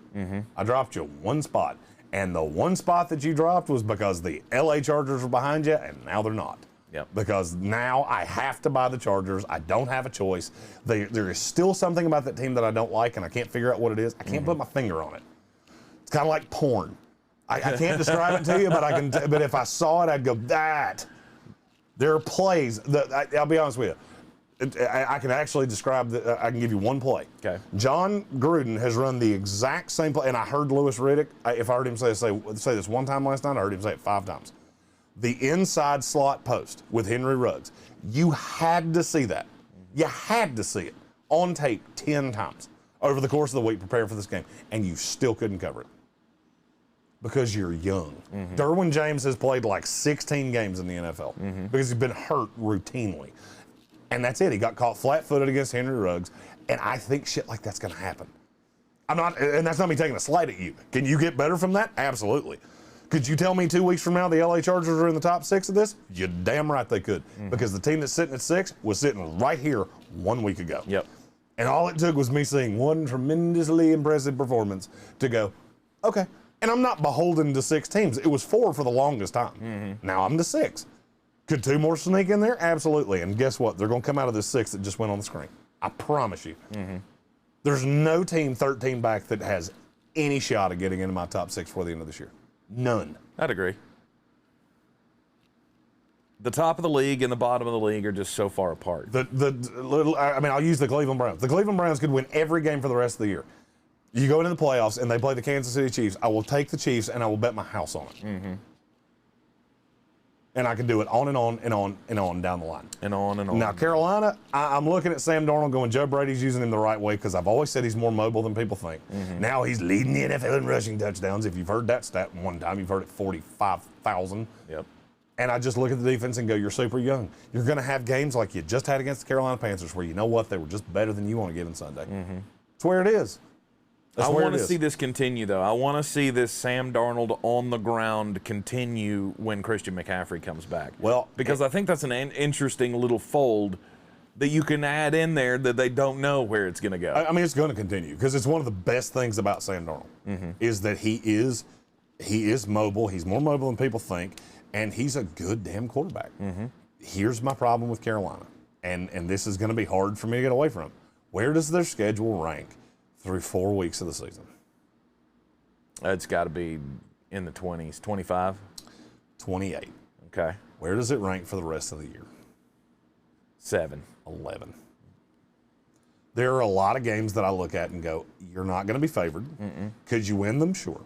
I dropped you one spot. And the one spot that you dropped was because the LA Chargers were behind you, and now they're not. Yep. Because now I have to buy the Chargers. I don't have a choice. There is still something about that team that I don't like, and I can't figure out what it is. I can't put my finger on it. It's kind of like porn. I can't describe it to you, but I can. But if I saw it, I'd go, that. There are plays that I'll be honest with you. I can actually describe. I can give you one play. Okay. John Gruden has run the exact same play, and I heard Louis Riddick. If I heard him say this one time last night, I heard him say it 5 times. The inside slot post with Henry Ruggs. You had to see that. You had to see it on tape 10 times over the course of the week preparing for this game, and you still couldn't cover it because you're young. Derwin James has played like 16 games in the NFL because he's been hurt routinely. And that's it. He got caught flat-footed against Henry Ruggs, and I think shit like that's going to happen. And that's not me taking a slight at you. Can you get better from that? Absolutely. Could you tell me 2 weeks from now the LA Chargers are in the top 6 of this? You're damn right they could. Because the team that's sitting at 6 was sitting right here 1 week ago. Yep. And all it took was me seeing one tremendously impressive performance to go, okay. And I'm not beholden to 6 teams. It was 4 for the longest time. Now I'm to 6. Could 2 more sneak in there? Absolutely. And guess what? They're going to come out of this 6 that just went on the screen. I promise you. There's no team 13 back that has any shot at getting into my top 6 before the end of this year. None. I'd agree. The top of the league and the bottom of the league are just so far apart. I'll use the Cleveland Browns. The Cleveland Browns could win every game for the rest of the year. You go into the playoffs and they play the Kansas City Chiefs. I will take the Chiefs and I will bet my house on it. And I can do it on and on and on and on down the line. And on and on. Now, Carolina, I'm looking at Sam Darnold going, Joe Brady's using him the right way because I've always said he's more mobile than people think. Now he's leading the NFL in rushing touchdowns. If you've heard that stat one time, you've heard it 45,000. Yep. And I just look at the defense and go, you're super young. You're going to have games like you just had against the Carolina Panthers where you know what? They were just better than you on a given Sunday. That's where it is. I want to see this continue, though. I want to see this Sam Darnold on the ground continue when Christian McCaffrey comes back. Well, because I think that's an interesting little fold that you can add in there that they don't know where it's going to go. I mean, it's going to continue because it's one of the best things about Sam Darnold is that he is mobile. He's more mobile than people think, and he's a good damn quarterback. Here's my problem with Carolina, and this is going to be hard for me to get away from. Where does their schedule rank through 4 weeks of the season? It's got to be in the 20s, 25? 28. Okay. Where does it rank for the rest of the year? 7. 11. There are a lot of games that I look at and go, you're not going to be favored. Could you win them? Sure.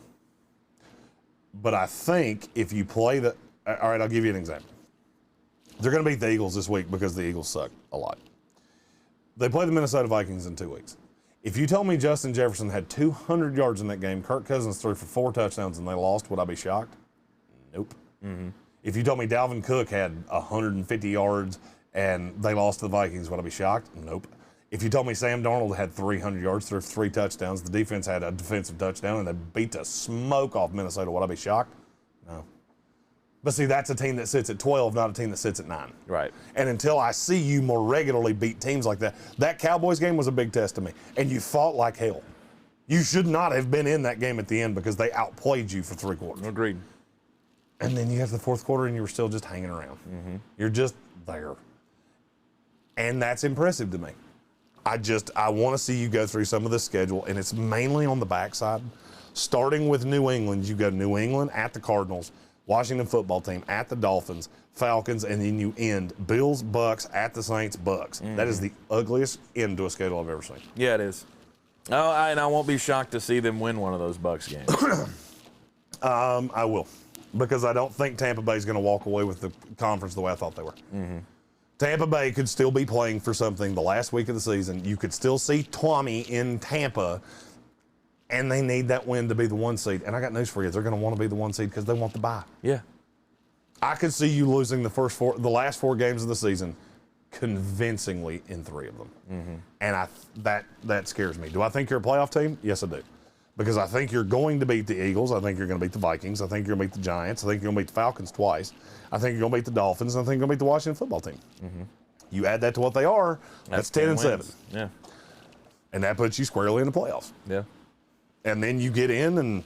But I think if you play all right, I'll give you an example. They're going to beat the Eagles this week because the Eagles suck a lot. They play the Minnesota Vikings in 2 weeks. If you told me Justin Jefferson had 200 yards in that game, Kirk Cousins threw for 4 touchdowns and they lost, would I be shocked? Nope. If you told me Dalvin Cook had 150 yards and they lost to the Vikings, would I be shocked? Nope. If you told me Sam Darnold had 300 yards, threw 3 touchdowns, the defense had a defensive touchdown, and they beat the smoke off Minnesota, would I be shocked? No. But see, that's a team that sits at 12, not a team that sits at 9. Right. And until I see you more regularly beat teams like that, that Cowboys game was a big test to me. And you fought like hell. You should not have been in that game at the end because they outplayed you for 3 quarters. Agreed. And then you have the 4th quarter and you were still just hanging around. Mm-hmm. You're just there. And that's impressive to me. I want to see you go through some of the schedule, and it's mainly on the backside. Starting with New England, you go New England at the Cardinals, Washington football team at the Dolphins, Falcons, and then you end Bills, Bucks at the Saints, Bucks. Mm-hmm. That is the ugliest end to a schedule I've ever seen. Yeah, it is. Oh, and I won't be shocked to see them win one of those Bucks games. I will, because I don't think Tampa Bay is going to walk away with the conference the way I thought they were. Mm-hmm. Tampa Bay could still be playing for something the last week of the season. You could still see Tommy in Tampa, and they need that win to be the 1 seed. And I got news for you. They're going to want to be the 1 seed because they want the bye. Yeah. I could see you losing the last 4 games of the season convincingly in 3 of them. Mm-hmm. And that scares me. Do I think you're a playoff team? Yes, I do. Because I think you're going to beat the Eagles. I think you're going to beat the Vikings. I think you're going to beat the Giants. I think you're going to beat the Falcons twice. I think you're going to beat the Dolphins. And I think you're going to beat the Washington football team. Mm-hmm. You add that to what they are, that's 10-7. Yeah. And that puts you squarely in the playoffs. Yeah. And then you get in, and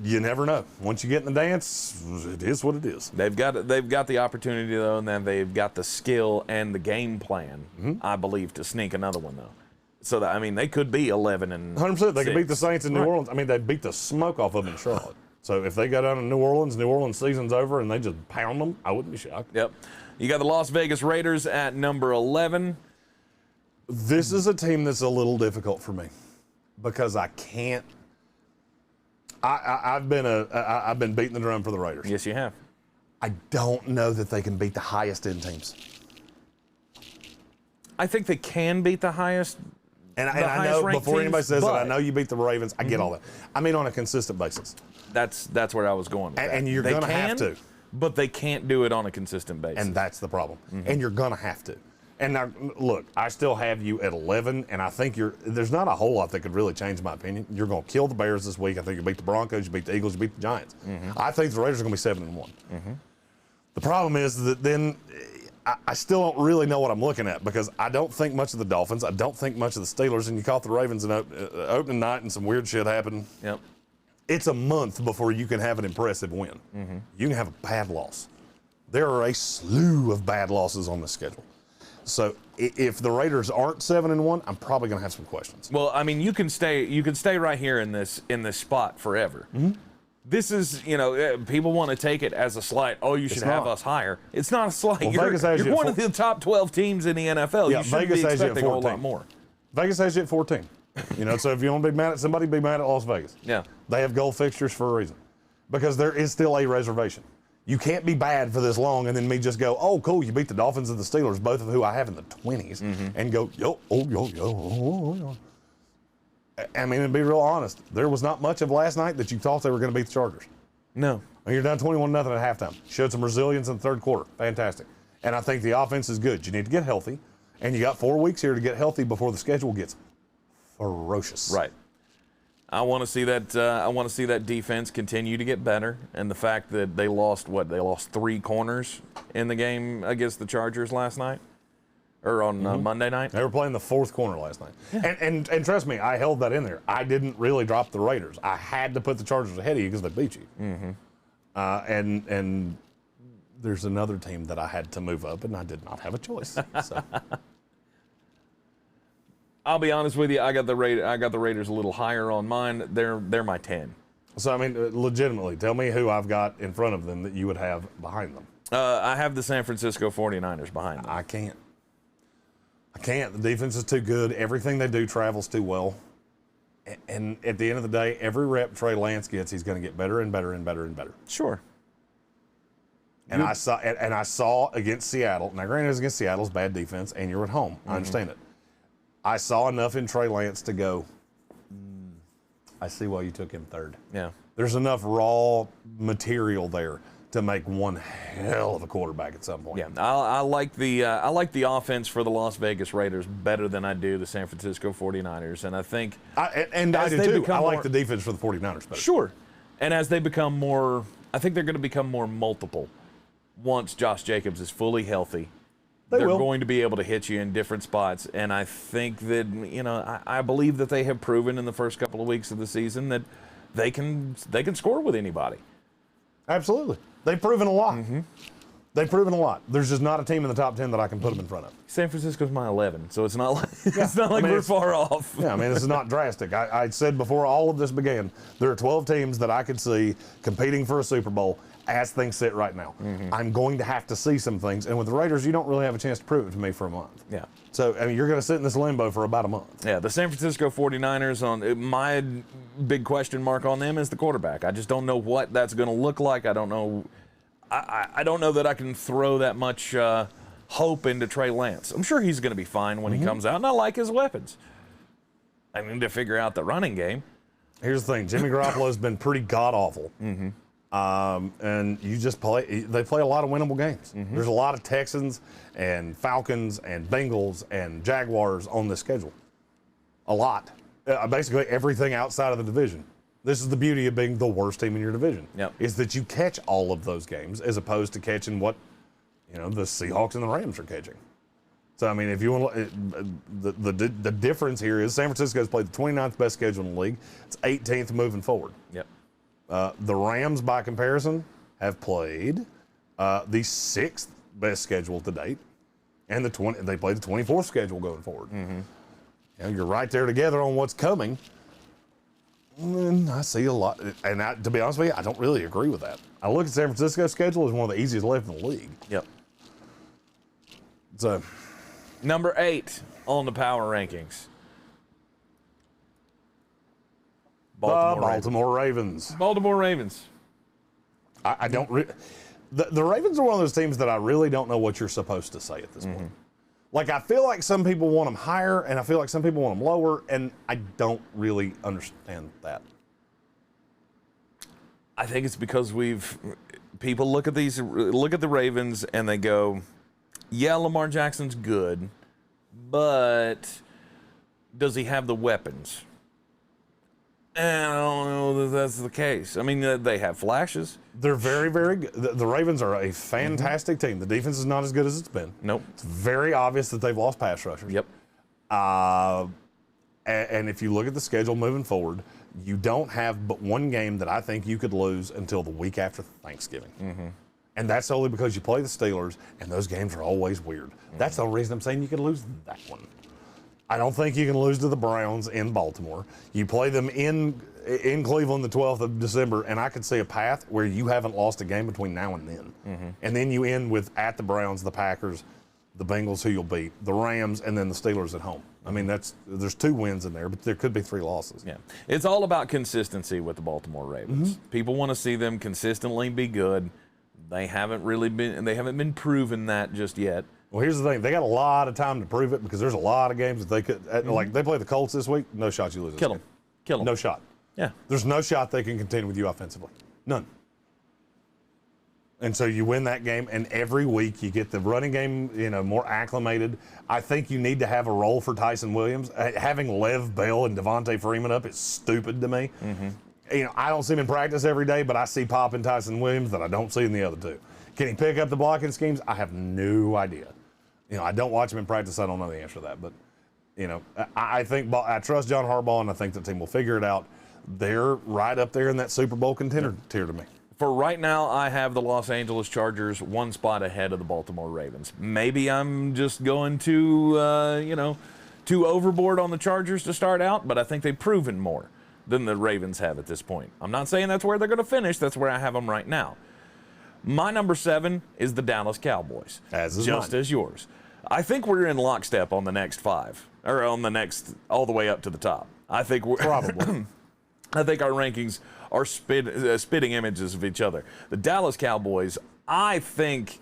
you never know. Once you get in the dance, it is what it is. They've got the opportunity, though, and then they've got the skill and the game plan, I believe, to sneak another one, though. So, that, I mean, they could be 11 and 100%. They could beat the Saints in New Orleans. I mean, they beat the smoke off of them in Charlotte. So, if they go down to New Orleans season's over, and they just pound them, I wouldn't be shocked. Yep. You got the Las Vegas Raiders at number 11. This is a team that's a little difficult for me because I can't. I've been beating the drum for the Raiders. Yes, you have. I don't know that they can beat the highest end teams. I think they can beat the highest. And I know before anybody says that, I know you beat the Ravens. I get all that. I mean, on a consistent basis. That's where I was going with that. And you're going to have to. But they can't do it on a consistent basis. And that's the problem. And you're going to have to. And now, look, I still have you at 11, and I think there's not a whole lot that could really change my opinion. You're going to kill the Bears this week. I think you beat the Broncos, you beat the Eagles, you beat the Giants. I think the Raiders are going to be 7-1. The problem is that then I still don't really know what I'm looking at because I don't think much of the Dolphins. I don't think much of the Steelers, and you caught the Ravens in opening night and some weird shit happened. Yep. It's a month before you can have an impressive win. You can have a bad loss. There are a slew of bad losses on the schedule. So if the Raiders aren't 7-1, I'm probably going to have some questions. Well, I mean, you can stay right here in this spot forever. This is, people want to take it as a slight. Oh, you should have us higher. It's not a slight. Well, you're one of the top 12 teams in the NFL. Yeah, you shouldn't be expecting a whole lot more. Vegas has you at 14. So if you want to be mad at somebody, be mad at Las Vegas. Yeah. They have gold fixtures for a reason. Because there is still a reservation. You can't be bad for this long and then me just go, oh, cool, you beat the Dolphins and the Steelers, both of who I have in the 20s, and go, yo. I mean, to be real honest, there was not much of last night that you thought they were going to beat the Chargers. No. And you're down 21-0 at halftime. Showed some resilience in the 3rd quarter. Fantastic. And I think the offense is good. You need to get healthy, and you got 4 weeks here to get healthy before the schedule gets ferocious. Right. I want to see that. I want to see that defense continue to get better, and the fact that they lost 3 corners in the game against the Chargers last night, or on Monday night. They were playing the 4th corner last night, and trust me, I held that in there. I didn't really drop the Raiders. I had to put the Chargers ahead of you because they beat you. And there's another team that I had to move up, and I did not have a choice. So. I'll be honest with you. I got the Raiders a little higher on mine. They're my 10. So I mean, legitimately, tell me who I've got in front of them that you would have behind them. I have the San Francisco 49ers behind them. I can't. The defense is too good. Everything they do travels too well. And at the end of the day, every rep Trey Lance gets, he's going to get better and better and better and better. Sure. And I saw against Seattle. Now, granted, it was against Seattle's bad defense, and you're at home. I understand it. I saw enough in Trey Lance to go, I see why you took him 3rd. Yeah. There's enough raw material there to make one hell of a quarterback at some point. Yeah, I like the offense for the Las Vegas Raiders better than I do the San Francisco 49ers, and I think I do too. I like the defense for the 49ers better. Sure. And as they become more I think they're going to become more multiple once Josh Jacobs is fully healthy. They're going to be able to hit you in different spots, and I think that, I believe that they have proven in the first couple of weeks of the season that they can score with anybody. Absolutely. They've proven a lot. They've proven a lot. There's just not a team in the top 10 that I can put them in front of. San Francisco's my 11, so it's not like, we're far off. Yeah, I mean, this is not drastic. I said before all of this began, there are 12 teams that I could see competing for a Super Bowl as things sit right now. I'm going to have to see some things, and with the Raiders, you don't really have a chance to prove it to me for a month. Yeah. So, I mean, you're going to sit in this limbo for about a month. Yeah, the San Francisco 49ers, my big question mark on them is the quarterback. I just don't know what that's going to look like. I don't know. I don't know that I can throw that much hope into Trey Lance. I'm sure he's going to be fine when he comes out, and I like his weapons. I need to figure out the running game. Here's the thing. Jimmy Garoppolo's been pretty god-awful. And they play a lot of winnable games. There's a lot of Texans and Falcons and Bengals and Jaguars on this schedule. A lot. Basically everything outside of the division. This is the beauty of being the worst team in your division. Is that you catch all of those games as opposed to catching what, the Seahawks and the Rams are catching. So, I mean, if you want to, the difference here is San Francisco's played the 29th best schedule in the league. It's 18th moving forward. The Rams, by comparison, have played the 6th best schedule to date, and they play the 24th schedule going forward. You're right there together on what's coming. And I see a lot, and to be honest with you, I don't really agree with that. I look at San Francisco's schedule as one of the easiest left in the league. So, number 8 on the power rankings. Baltimore Ravens. Baltimore Ravens. I don't. The Ravens are one of those teams that I really don't know what you're supposed to say at this point. Like, I feel like some people want them higher, and I feel like some people want them lower, and I don't really understand that. I think it's because people look at the Ravens and they go, yeah, Lamar Jackson's good, but does he have the weapons? And I don't know that that's the case. I mean, they have flashes. They're very, very good. The Ravens are a fantastic team. The defense is not as good as it's been. Nope. It's very obvious that they've lost pass rushers. And if you look at the schedule moving forward, you don't have but one game that I think you could lose until the week after Thanksgiving. And that's only because you play the Steelers, and those games are always weird. That's the only reason I'm saying you could lose that one. I don't think you can lose to the Browns in Baltimore. You play them in Cleveland the 12th of December, and I could see a path where you haven't lost a game between now and then. And then you end with at the Browns, the Packers, the Bengals, who you'll beat, the Rams, and then the Steelers at home. I mean, there's 2 wins in there, but there could be 3 losses. Yeah, it's all about consistency with the Baltimore Ravens. People want to see them consistently be good. They haven't been proven that just yet. Well, here's the thing. They got a lot of time to prove it because there's a lot of games that they could, like they play the Colts this week, no shot you lose this game. Kill them. No shot. Yeah. There's no shot they can contend with you offensively. None. And so you win that game, and every week you get the running game, more acclimated. I think you need to have a role for Tyson Williams. Having Lev Bell and Devontae Freeman up is stupid to me. I don't see him in practice every day, but I see pop in Tyson Williams that I don't see in the other 2. Can he pick up the blocking schemes? I have no idea. I don't watch him in practice. I don't know the answer to that. But, I think I trust John Harbaugh, and I think the team will figure it out. They're right up there in that Super Bowl contender tier to me. For right now, I have the Los Angeles Chargers 1 spot ahead of the Baltimore Ravens. Maybe I'm just going too overboard on the Chargers to start out, but I think they've proven more than the Ravens have at this point. I'm not saying that's where they're going to finish. That's where I have them right now. My number 7 is the Dallas Cowboys. As yours. I think we're in lockstep on the next 5, or on the next, all the way up to the top. I think we're probably. I think our rankings are spitting images of each other. The Dallas Cowboys, I think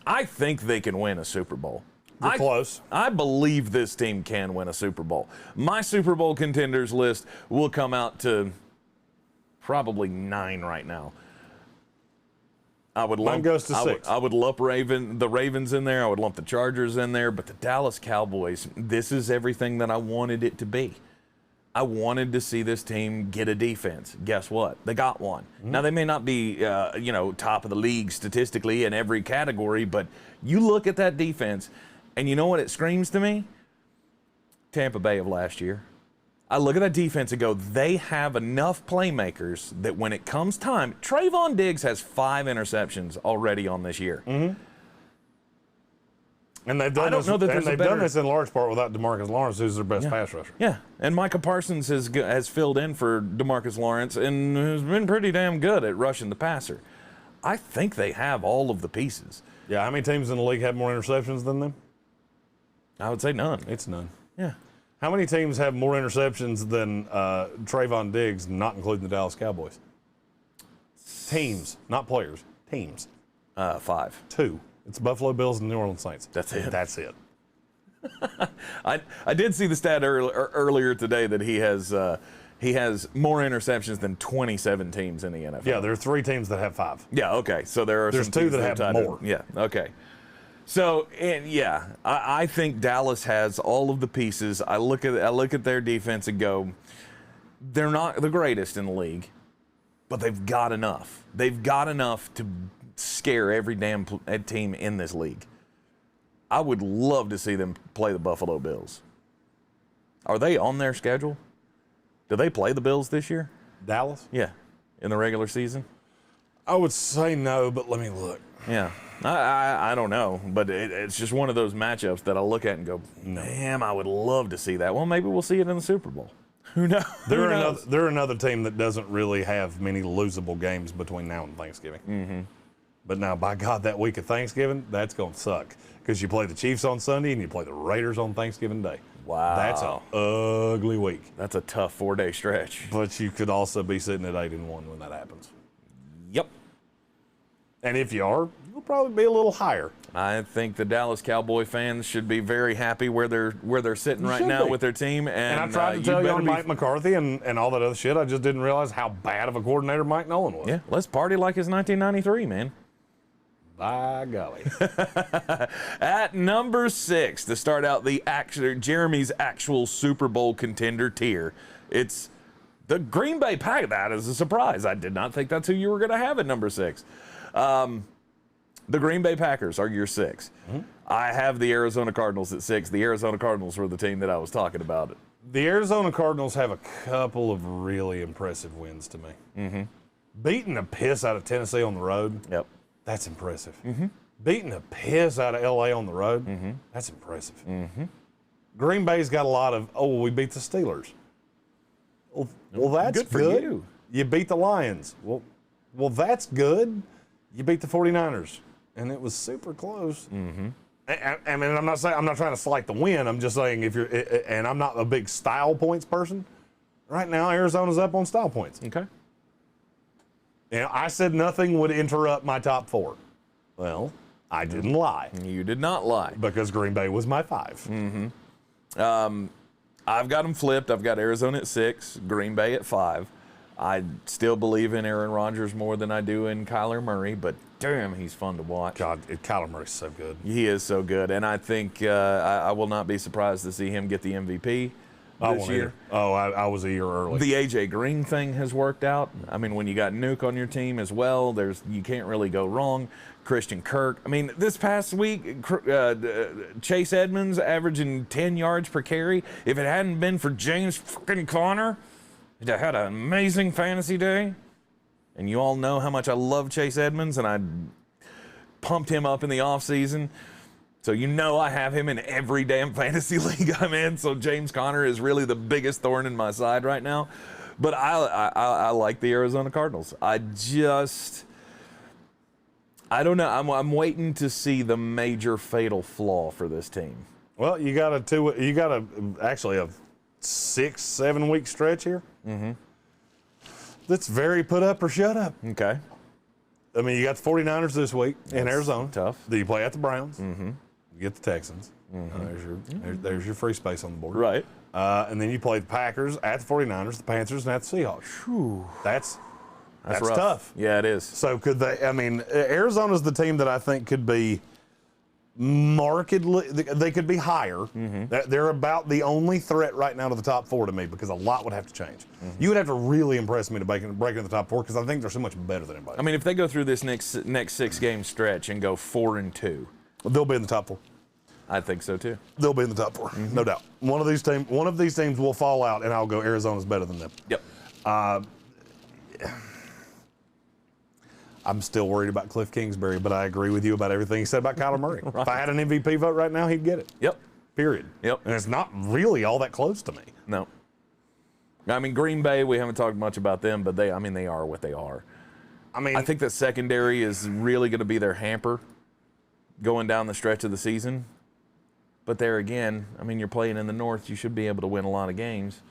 they can win a Super Bowl. They're close. I believe this team can win a Super Bowl. My Super Bowl contenders list will come out to probably 9 right now. Mine goes to 6. I would lump the Ravens in there. I would lump the Chargers in there. But the Dallas Cowboys, this is everything that I wanted it to be. I wanted to see this team get a defense. Guess what? They got one. Now, they may not be, top of the league statistically in every category, but you look at that defense, and you know what it screams to me? Tampa Bay of last year. I look at that defense and go, they have enough playmakers that when it comes time, Trayvon Diggs has 5 interceptions already on this year. And they've done this in large part without DeMarcus Lawrence, who's their best pass rusher. Yeah, and Micah Parsons has filled in for DeMarcus Lawrence and has been pretty damn good at rushing the passer. I think they have all of the pieces. Yeah, how many teams in the league have more interceptions than them? I would say none. It's none. Yeah. How many teams have more interceptions than Trayvon Diggs, not including the Dallas Cowboys? Teams, not players. Teams. 5. 2. It's Buffalo Bills and New Orleans Saints. That's it. That's it. I did see the stat earlier today that he has more interceptions than 27 teams in the NFL. Yeah, there are 3 teams that have 5. Yeah, okay. So there's some 2 teams that have more. Yeah, okay. So, I think Dallas has all of the pieces. I look at their defense and go, they're not the greatest in the league, but they've got enough. They've got enough to scare every damn team in this league. I would love to see them play the Buffalo Bills. Are they on their schedule? Do they play the Bills this year? Dallas? Yeah, in the regular season? I would say no, but let me look. Yeah, I don't know, but it's just one of those matchups that I look at and go, damn, I would love to see that. Well, maybe we'll see it in the Super Bowl. Who knows? They're another team that doesn't really have many losable games between now and Thanksgiving. Mm-hmm. But now, by God, that week of Thanksgiving, that's going to suck because you play the Chiefs on Sunday and you play the Raiders on Thanksgiving Day. Wow. That's an ugly week. That's a tough 4-day stretch. But you could also be sitting at 8-1 when that happens. Yep. And if you are, you'll probably be a little higher. I think the Dallas Cowboy fans should be very happy where they're sitting right now with their team. And I tried to tell you on Mike McCarthy and all that other shit. I just didn't realize how bad of a coordinator Mike Nolan was. Yeah, let's party like it's 1993, man. By golly. At number 6, to start out Jeremy's actual Super Bowl contender tier, it's the Green Bay Packers. That is a surprise. I did not think that's who you were going to have at number 6. The Green Bay Packers are your 6. Mm-hmm. I have the Arizona Cardinals at 6. The Arizona Cardinals were the team that I was talking about. The Arizona Cardinals have a couple of really impressive wins to me. Mm-hmm. Beating the piss out of Tennessee on the road. Yep. That's impressive. Mm-hmm. Beating the piss out of L.A. on the road. Mm-hmm. That's impressive. Mm-hmm. Green Bay's got a lot of, we beat the Steelers. Well, that's good for you. You beat the Lions. Well, that's good. You beat the 49ers, and it was super close. Mm-hmm. I mean, I'm not trying to slight the win. I'm just saying and I'm not a big style points person. Right now, Arizona's up on style points. Okay. I said nothing would interrupt my top 4. Well, I didn't lie. You did not lie. Because Green Bay was my 5. Mm-hmm. I've got them flipped. I've got Arizona at 6, Green Bay at 5. I still believe in Aaron Rodgers more than I do in Kyler Murray, but damn, he's fun to watch. God, Kyler Murray's so good. He is so good, and I think I will not be surprised to see him get the MVP this year. I was a year early. The A.J. Greene thing has worked out. I mean, when you got Nuke on your team as well, you can't really go wrong. Christian Kirk. I mean, this past week, Chase Edmonds averaging 10 yards per carry. If it hadn't been for James fucking Conner, he'd have had an amazing fantasy day. And you all know how much I love Chase Edmonds, and I pumped him up in the offseason. So you know I have him in every damn fantasy league I'm in. So James Conner is really the biggest thorn in my side right now. But I like the Arizona Cardinals. I don't know. I'm waiting to see the major fatal flaw for this team. Well, you got actually a 6-7 week stretch here. Mm-hmm. That's very put up or shut up. Okay. I mean, you got the 49ers this week in Arizona. Tough. Then you play at the Browns. Mm-hmm. You get the Texans. Mm-hmm. There's your free space on the board. Right. And then you play the Packers at the 49ers, the Panthers, and at the Seahawks. Whew. That's rough. tough. Yeah, it is. So could they? I mean, Arizona's the team that I think could be markedly, they could be higher. They're about the only threat right now to the top 4 to me because a lot would have to change. You would have to really impress me to break into the top 4 because I think they're so much better than anybody. I mean, if they go through this next 6-game stretch and go 4-2, they'll be in the top 4. I think so too. They'll be in the top 4, no doubt. One of these teams will fall out, and I'll go Arizona's better than them. Yep. I'm still worried about Cliff Kingsbury, but I agree with you about everything he said about Kyler Murray. If I had an MVP vote right now, he'd get it. Yep. Period. Yep. And it's not really all that close to me. No. I mean, Green Bay, we haven't talked much about them, but they are what they are. I think that secondary is really going to be their hamper going down the stretch of the season. But there again, you're playing in the North. You should be able to win a lot of games.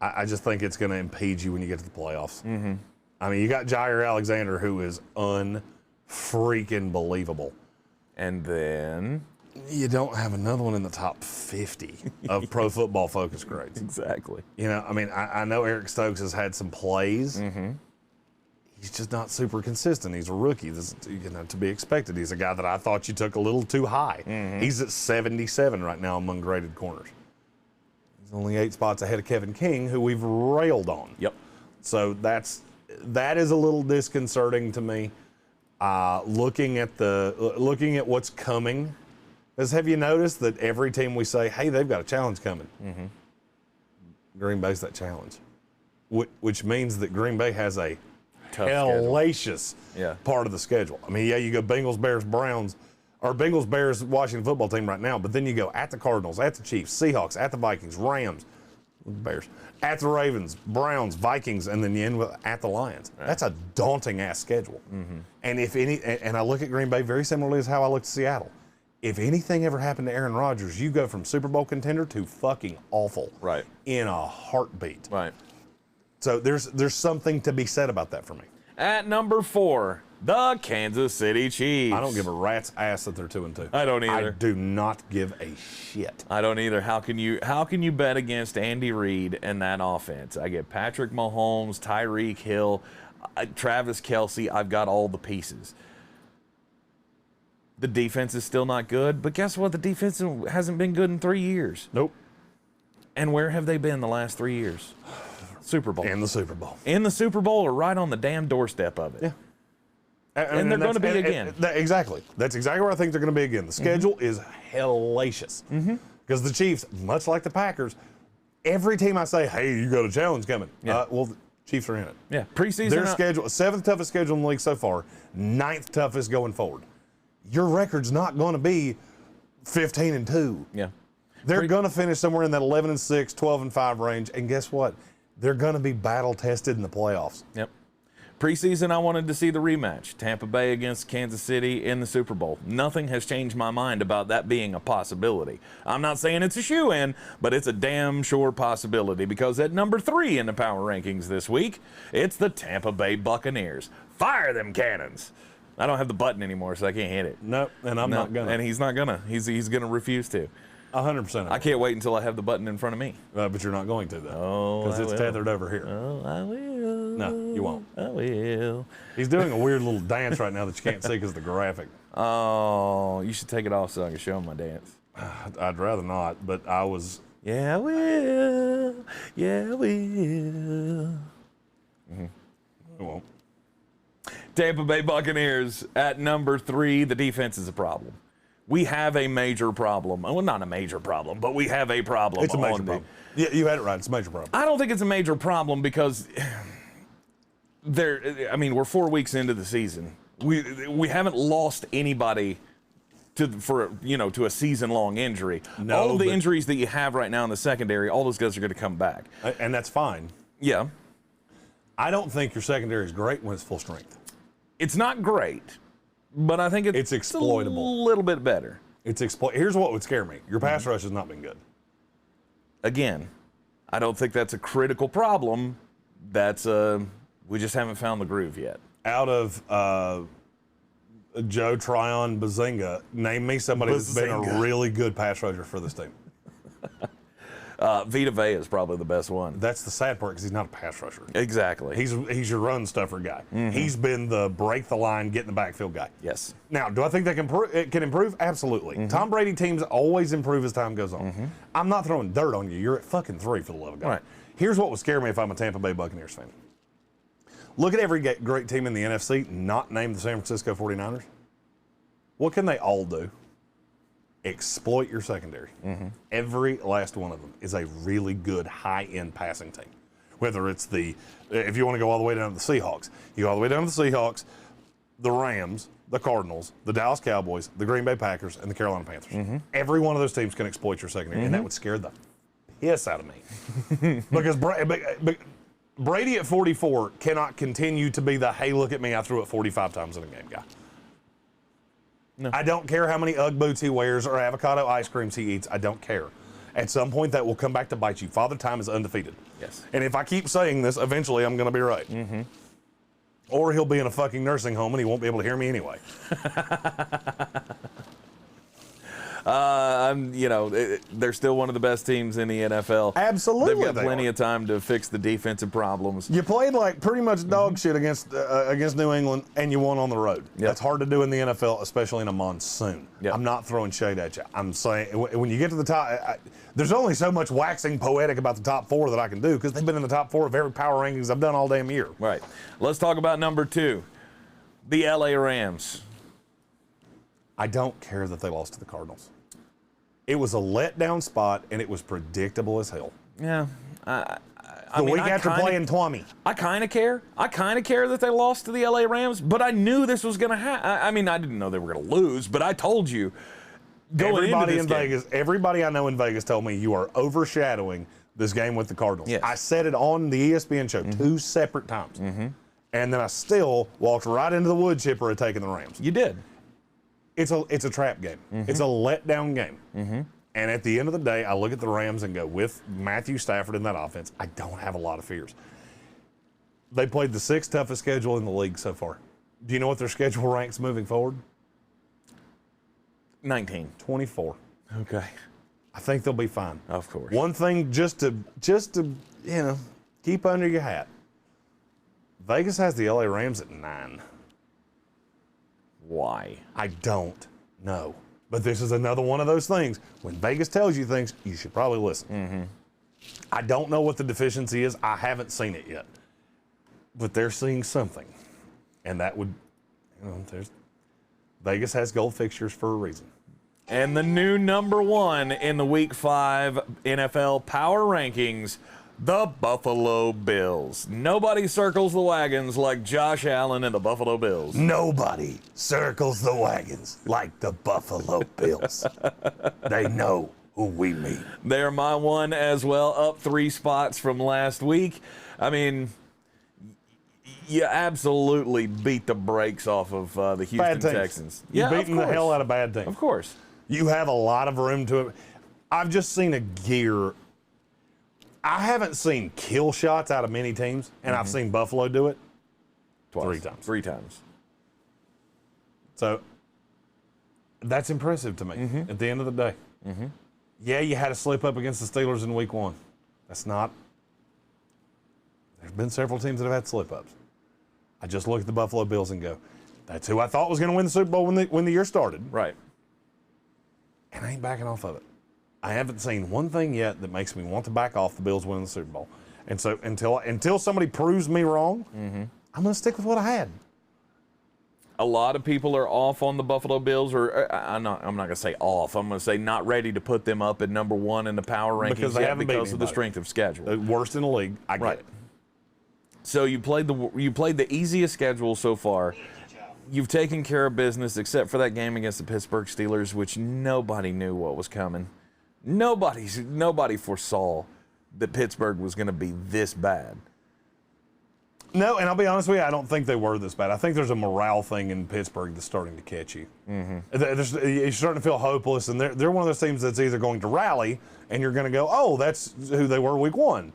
I just think it's going to impede you when you get to the playoffs. You got Jair Alexander, who is unfreaking believable. And then you don't have another one in the top 50 of Pro Football Focus grades. Exactly. I know Eric Stokes has had some plays. He's just not super consistent. He's a rookie. This is, to be expected. He's a guy that I thought you took a little too high. He's at 77 right now among graded corners. He's only 8 spots ahead of Kevin King, who we've railed on. Yep. So that is a little disconcerting to me. Looking at what's coming, have you noticed that every team we say, hey, they've got a challenge coming? Green Bay's that challenge, which means that Green Bay has a tough hellacious part of the schedule. You go Bengals, Bears, Browns, or Bengals, Bears, Washington football team right now, but then you go at the Cardinals, at the Chiefs, Seahawks, at the Vikings, Rams, Bears, at the Ravens, Browns, Vikings, and then you end with at the Lions. Right. That's a daunting ass schedule. And and I look at Green Bay very similarly as how I look at Seattle. If anything ever happened to Aaron Rodgers, you go from Super Bowl contender to fucking awful. Right. In a heartbeat. Right. So there's something to be said about that for me. At number 4, the Kansas City Chiefs. I don't give a rat's ass that they're 2-2. I don't either. I do not give a shit. I don't either. How can you bet against Andy Reid and that offense? I get Patrick Mahomes, Tyreek Hill, Travis Kelce. I've got all the pieces. The defense is still not good, but guess what? The defense hasn't been good in 3 years. Nope. And where have they been the last 3 years? Super Bowl. In the Super Bowl. In the Super Bowl or right on the damn doorstep of it. Yeah. And they're going to be again. Exactly. That's exactly where I think they're going to be again. The schedule is hellacious. Because the Chiefs, much like the Packers, every team I say, hey, you got a challenge coming. Yeah. The Chiefs are in it. Yeah. Preseason. Their schedule, 7th toughest schedule in the league so far, 9th toughest going forward. Your record's not going to be 15-2. Yeah. They're going to finish somewhere in that 11-6, 12-5 range. And guess what? They're going to be battle tested in the playoffs. Yep. Preseason, I wanted to see the rematch. Tampa Bay against Kansas City in the Super Bowl. Nothing has changed my mind about that being a possibility. I'm not saying it's a shoo-in, but it's a damn sure possibility because at number 3 in the power rankings this week, it's the Tampa Bay Buccaneers. Fire them cannons. I don't have the button anymore, so I can't hit it. Nope, and I'm not gonna. And he's not gonna. He's gonna refuse to. 100%. I can't wait until I have the button in front of me. But you're not going to, though. Oh, because it's tethered over here. Oh, I will. No, you won't. I will. He's doing a weird little dance right now that you can't see because of the graphic. Oh, you should take it off so I can show him my dance. I'd rather not, but I was. Yeah, I will. Yeah, I will. I won't. Tampa Bay Buccaneers at number 3. The defense is a problem. We have a major problem. Well, not a major problem, but we have a problem. It's a major problem. Yeah, you had it right. It's a major problem. I don't think it's a major problem because we're 4 weeks into the season. We haven't lost anybody to a season-long injury. No, all of the injuries that you have right now in the secondary, all those guys are going to come back. And that's fine. Yeah. I don't think your secondary is great when it's full strength. It's not great, but I think it's exploitable. A little bit better. Here's what would scare me. Your pass rush has not been good. Again, I don't think that's a critical problem. We just haven't found the groove yet. Out of Joe Tryon Bazinga, name me somebody that's been a really good pass rusher for this team. Vita Vea is probably the best one. That's the sad part because he's not a pass rusher. Exactly. He's your run stuffer guy. He's been the break the line, get in the backfield guy. Yes. Now, do I think it can improve? Absolutely. Tom Brady teams always improve as time goes on. I'm not throwing dirt on you. You're at fucking 3 for the love of God. Right. Here's what would scare me if I'm a Tampa Bay Buccaneers fan. Look at every great team in the NFC, not named the San Francisco 49ers. What can they all do? Exploit your secondary. Every last one of them is a really good high-end passing team. Whether it's if you want to go all the way down to the Seahawks, you go all the way down to the Seahawks, the Rams, the Cardinals, the Dallas Cowboys, the Green Bay Packers, and the Carolina Panthers. Every one of those teams can exploit your secondary, and that would scare the piss out of me. Because Brady at 44 cannot continue to be the, hey, look at me, I threw it 45 times in a game guy. No. I don't care how many Ugg boots he wears or avocado ice creams he eats. I don't care. At some point, that will come back to bite you. Father Time is undefeated. Yes. And if I keep saying this, eventually I'm going to be right. Or he'll be in a fucking nursing home and he won't be able to hear me anyway. They're still one of the best teams in the NFL. Absolutely. They've got plenty of time to fix the defensive problems. You played like pretty much dog shit against New England, and you won on the road. Yep. That's hard to do in the NFL, especially in a monsoon. Yep. I'm not throwing shade at you. I'm saying when you get to the top, there's only so much waxing poetic about the top 4 that I can do because they've been in the top 4 of every power rankings I've done all damn year. Right. Let's talk about number 2, the LA Rams. I don't care that they lost to the Cardinals. It was a letdown spot, and it was predictable as hell. Yeah. The week after playing Twommy. I kind of care. I kind of care that they lost to the LA Rams, but I knew this was going to happen. I didn't know they were going to lose, but I told you going into this game. Vegas, everybody I know in Vegas told me you are overshadowing this game with the Cardinals. Yes. I said it on the ESPN show 2 separate times. And then I still walked right into the wood chipper of taking the Rams. You did. It's a trap game. It's a letdown game. And at the end of the day, I look at the Rams and go, with Matthew Stafford in that offense, I don't have a lot of fears. They played the 6th toughest schedule in the league so far. Do you know what their schedule ranks moving forward? 19. 24. Okay. I think they'll be fine. Of course. One thing just to keep under your hat. Vegas has the LA Rams at 9. Why? I don't know. But this is another one of those things. When Vegas tells you things, you should probably listen. I don't know what the deficiency is. I haven't seen it yet. But they're seeing something. And that would, Vegas has gold fixtures for a reason. And the new number 1 in the Week 5 NFL Power Rankings, the Buffalo Bills. Nobody circles the wagons like Josh Allen and the Buffalo Bills. Nobody circles the wagons like the Buffalo Bills. They know who we mean. They're my 1 as well, up 3 spots from last week. You absolutely beat the brakes off of the Houston Texans. You're beating the hell out of bad teams. Of course. You have a lot of room to it. I've just seen a gear. I haven't seen kill shots out of many teams, and I've seen Buffalo do it Twice. 3 times. 3 times. So that's impressive to me at the end of the day. Yeah, you had a slip up against the Steelers in week 1. That's not. There's been several teams that have had slip ups. I just look at the Buffalo Bills and go, that's who I thought was going to win the Super Bowl when the year started. Right. And I ain't backing off of it. I haven't seen one thing yet that makes me want to back off the Bills winning the Super Bowl. And so until somebody proves me wrong, I'm going to stick with what I had. A lot of people are off on the Buffalo Bills, or I'm not going to say off. I'm going to say not ready to put them up at number 1 in the power rankings because of the strength of schedule. The worst in the league. I get it. So you played the easiest schedule so far. You've taken care of business except for that game against the Pittsburgh Steelers, which nobody knew what was coming. Nobody foresaw that Pittsburgh was going to be this bad. No, and I'll be honest with you, I don't think they were this bad. I think there's a morale thing in Pittsburgh that's starting to catch you. You're starting to feel hopeless, and they're one of those teams that's either going to rally, and you're going to go, oh, that's who they were week 1.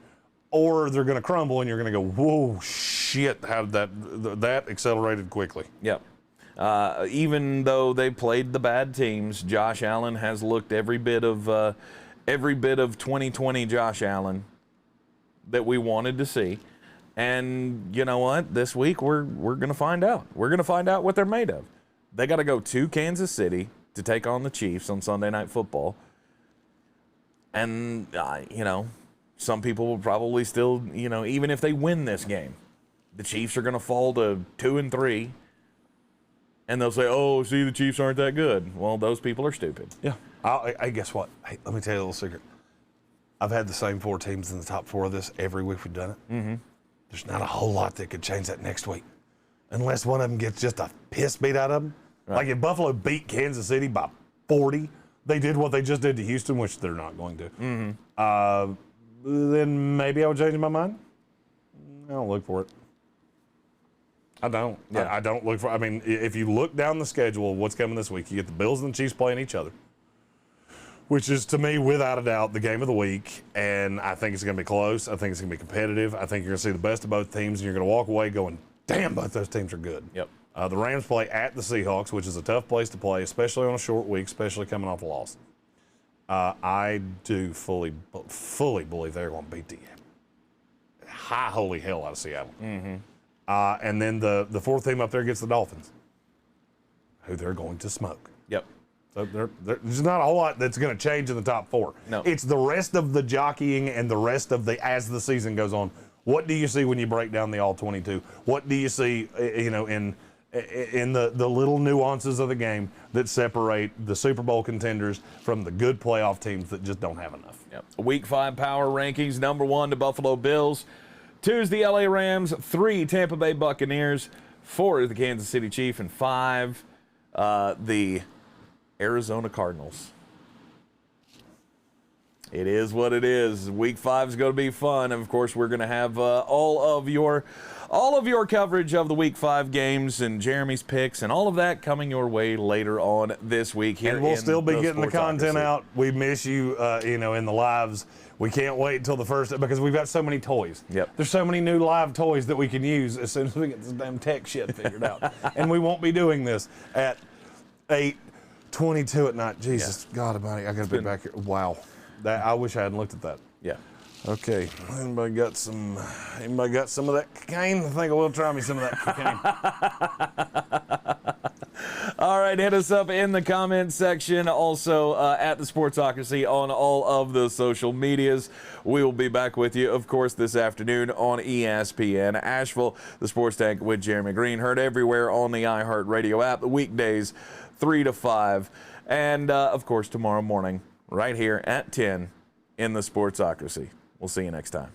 Or they're going to crumble, and you're going to go, whoa, shit, how did that accelerated quickly. Yep. Even though they played the bad teams, Josh Allen has looked every bit of every bit of 2020 Josh Allen that we wanted to see. And you know what? This week we're going to find out. We're going to find out what they're made of. They got to go to Kansas City to take on the Chiefs on Sunday Night Football. And, some people will probably still, even if they win this game, the Chiefs are going to fall to 2-3. And they'll say, oh, see, the Chiefs aren't that good. Well, those people are stupid. Yeah. I guess what? Hey, let me tell you a little secret. I've had the same 4 teams in the top 4 of this every week we've done it. Mm-hmm. There's not a whole lot that could change that next week. Unless one of them gets just a piss beat out of them. Right. Like if Buffalo beat Kansas City by 40, they did what they just did to Houston, which they're not going to. Mm-hmm. Then maybe I would change my mind. I don't look for it. I don't. Yeah. I don't look for it. I mean, if you look down the schedule of what's coming this week, you get the Bills and the Chiefs playing each other, which is, to me, without a doubt, the game of the week. And I think it's going to be close. I think it's going to be competitive. I think you're going to see the best of both teams, and you're going to walk away going, damn, both those teams are good. Yep. The Rams play at the Seahawks, which is a tough place to play, especially on a short week, especially coming off a loss. I do fully believe they're going to beat the high holy hell out of Seattle. Mm-hmm. And then the fourth team up there gets the Dolphins, who they're going to smoke. Yep. So there's not a whole lot that's going to change in the top 4. No. It's the rest of the jockeying and the rest of as the season goes on. What do you see when you break down the all 22? What do you see, in the little nuances of the game that separate the Super Bowl contenders from the good playoff teams that just don't have enough? Yep. Week 5 power rankings: number 1, the Buffalo Bills. 2 is the LA Rams. 3, Tampa Bay Buccaneers. 4 is the Kansas City Chiefs. And 5, the Arizona Cardinals. It is what it is. Week 5 is going to be fun. Of course, we're going to have all of your coverage of the Week 5 games and Jeremy's picks and all of that coming your way later on this week here. And we'll still be getting the content out. We miss you, in the lives. We can't wait until the first, because we've got so many toys. Yep. There's so many new live toys that we can use as soon as we get this damn tech shit figured out. And we won't be doing this at 8:22 at night. Jesus, God almighty, I got to be back here. Wow. I wish I hadn't looked at that. Yeah. Okay. Anybody got some of that cocaine? I think I will try me some of that cocaine. All right, hit us up in the comment section. Also at the Sportsocracy on all of the social medias. We will be back with you, of course, this afternoon on ESPN Asheville. The Sports Tank with Jeremy Greene, heard everywhere on the iHeartRadio app. The weekdays 3 to 5, and of course tomorrow morning right here at 10 in the Sportsocracy. We'll see you next time.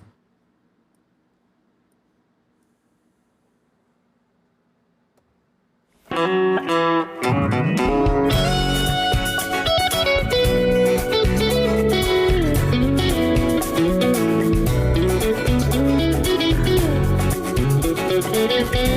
Thank you.